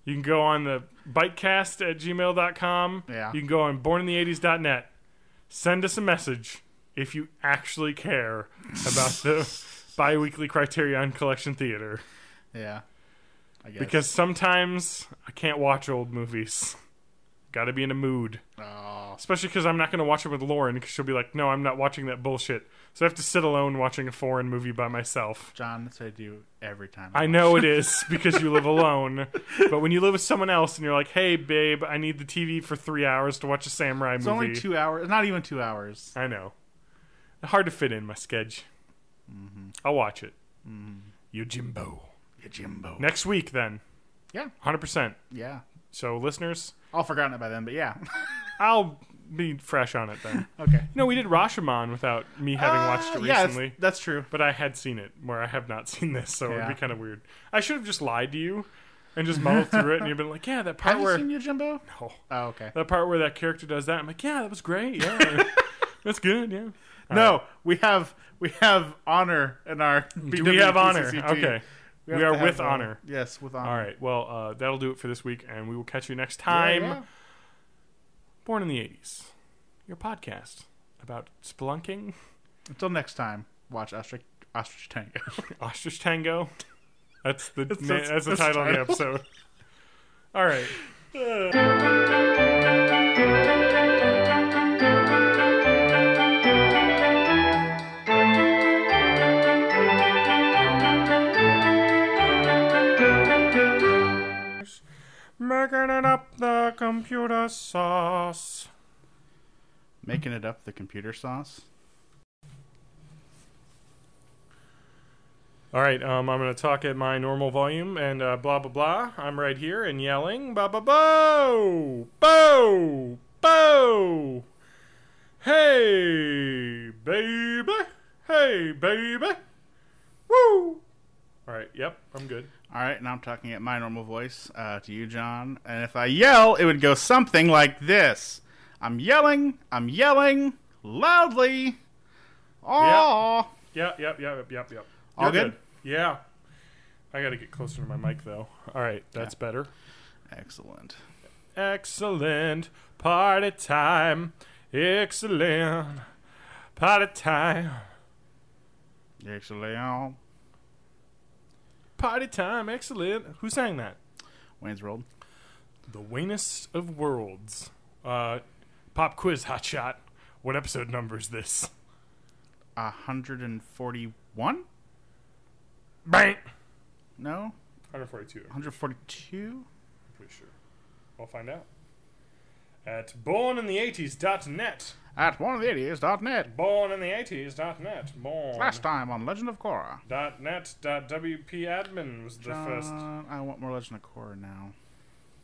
You can go on the bitecast@gmail.com. Yeah. You can go on bornintheeighties.net. Send us a message if you actually care about the bi-weekly Criterion Collection Theater. Yeah. I guess. Because sometimes I can't watch old movies. Got to be in a mood. Oh. Especially because I'm not going to watch it with Lauren because she'll be like, no, I'm not watching that bullshit. So I have to sit alone watching a foreign movie by myself. John, that's what I do every time. I know it is because you live alone. But when you live with someone else and you're like, hey, babe, I need the TV for 3 hours to watch a samurai movie. It's only 2 hours. Not even 2 hours. I know. Hard to fit in my schedule. Mm-hmm. I'll watch it. Yojimbo. Next week, then. Yeah. 100%. Yeah. So, listeners. I'll have forgotten it by then, but yeah. I'll be fresh on it then. Okay. You know, we did Rashomon without me having watched it recently. Yeah, that's true. But I had seen it, where I have not seen this, so it would be kind of weird. I should have just lied to you and just muddled through it, and you've been like, yeah, that part have where... you seen Yojimbo? No. Oh, okay. That part where that character does that, I'm like, yeah, that was great, yeah. That's good, yeah. No, we have honor in our Do we have honor? BWTCCT. Okay. We are with honor. Yes, with honor. All right. Well, that'll do it for this week, and we will catch you next time. Yeah. Born in the 80s, your podcast about spelunking. Until next time, watch Ostrich Tango. Ostrich Tango. That's the title of the episode. All right. Making it up the computer sauce. Making it up the computer sauce. All right, I'm going to talk at my normal volume and blah, blah, blah. I'm right here and yelling, ba, ba, bo, bo, bo. Hey, baby. Hey, baby. Woo. All right, yep, I'm good. All right, now I'm talking at my normal voice to you, John. And if I yell, it would go something like this. I'm yelling loudly. Oh. Yep. All good? Yeah. I got to get closer to my mic, though. All right, that's better. Excellent. Excellent party time. Excellent party time. Excellent. Party time. Excellent. Who sang that? Wayne's World. The Waynest of Worlds. Pop quiz, hotshot. What episode number is this? 141? Bang! No? 142. 142? I'm pretty sure. I'll find out. At bornintheeighties.net. At oneoftheidiots.net. Bornintheeighties.net. Born. Last time on Legend of Korra. .net. .wp admin was the first. I want more Legend of Korra now.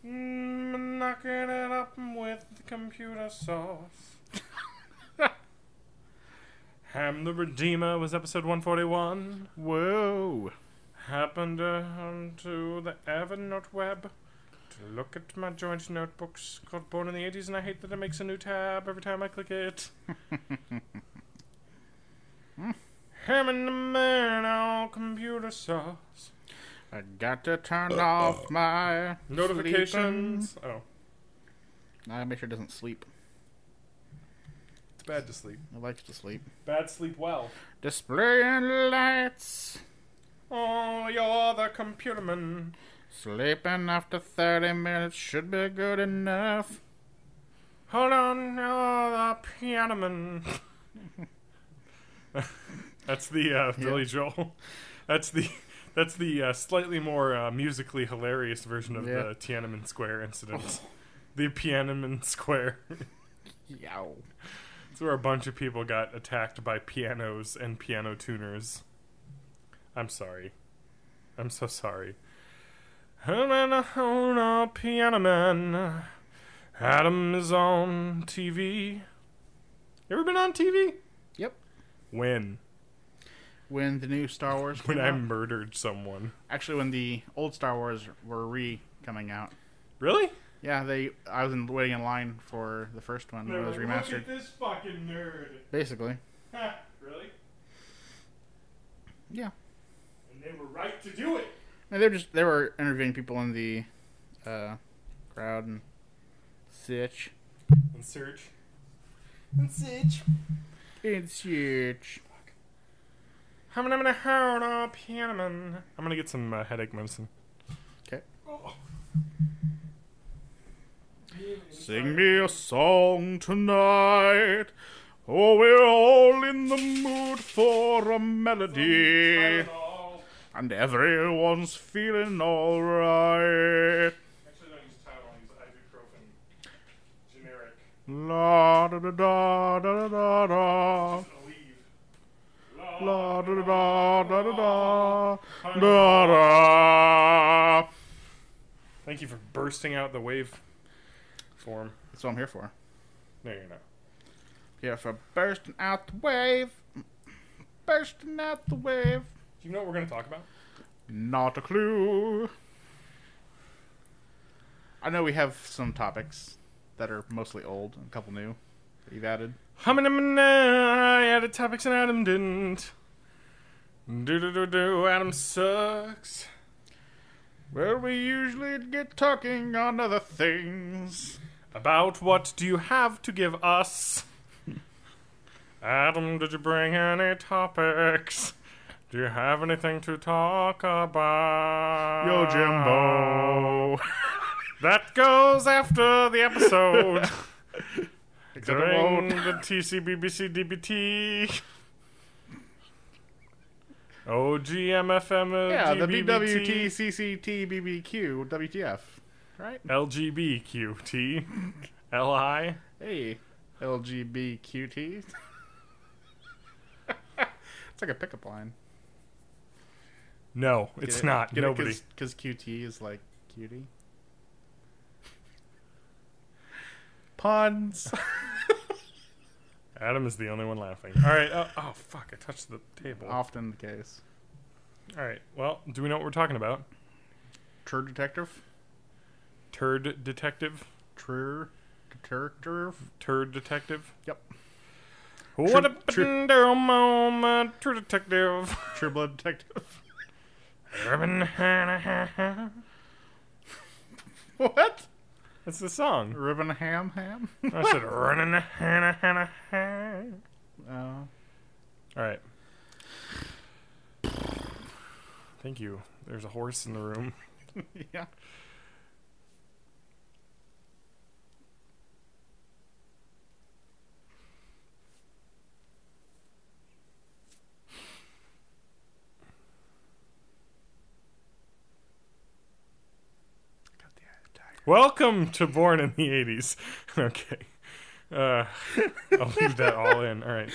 Knocking it up with the computer sauce. Ham the Redeemer was episode 141. Whoa. Happened to the Evernote web to look at my joint notebooks called Born in the 80s, and I hate that it makes a new tab every time I click it. Ham and the man on computer sauce. I got to turn off my Notifications. sleeping. Oh, I gotta make sure it doesn't sleep. it's bad to sleep. It likes to sleep. Bad sleep well. Displaying lights. Oh, you're the computerman. Sleeping after 30 minutes should be good enough. Hold on, you're the piano man. That's the Billy Joel. That's the slightly more musically hilarious version of the Tiananmen Square incident. The Tiananmen Square. Yow. It's where a bunch of people got attacked by pianos and piano tuners. I'm sorry. I'm so sorry. Piano man. Adam is on TV. You ever been on TV? Yep. When? When the new Star Wars When came I out. murdered someone. Actually, when the old Star Wars were coming out. Really? Yeah, I was waiting in line for the first one when it was remastered. Look at this fucking nerd. Basically. Really? Yeah. And they were right to do it. And they were interviewing people in the crowd and such. And search. And search. And such. I'm gonna hold on, piano man. I'm gonna get some headache medicine. Okay. Oh. Sing me a song tonight. Oh, we're all in the mood for a melody. And everyone's feeling alright. Actually, don't use Tylenol, use ibuprofen. Generic. La da da da da da da. Just gonna leave. La da da da da da da da. Thank you for bursting out the wave form. That's what I'm here for. No, you're not. Here for bursting out the wave. Bursting out the wave. Do you know what we're gonna talk about? Not a clue. I know we have some topics that are mostly old and a couple new that you've added. I added topics and Adam didn't. Adam sucks. Well, we usually get talking on other things. About what do you have to give us? Adam, did you bring any topics? Do you have anything to talk about? Yo, Jimbo. That goes after the episode. Except it During won't. the TCBBC DBT. OGMFM Yeah, the LGBT. BWTCCTBBQ WTF. Right? LGBQT. LI. Hey, LGBQT. It's like a pickup line. No, it's not. Get Nobody. Because QT is like cutie. Puns. Adam is the only one laughing. All right. Oh, fuck. I touched the table. Often the case. All right. Well, do we know what we're talking about? True detective. Turd detective? True detective. Turd detective? Yep. What a moment, true detective. True blood detective. Urban. What? That's the song. Ribbon ham ham. I said running a hana. Oh. All right. Thank you. There's a horse in the room. Yeah. Welcome to Born in the 80s. Okay. I'll leave that all in. All right.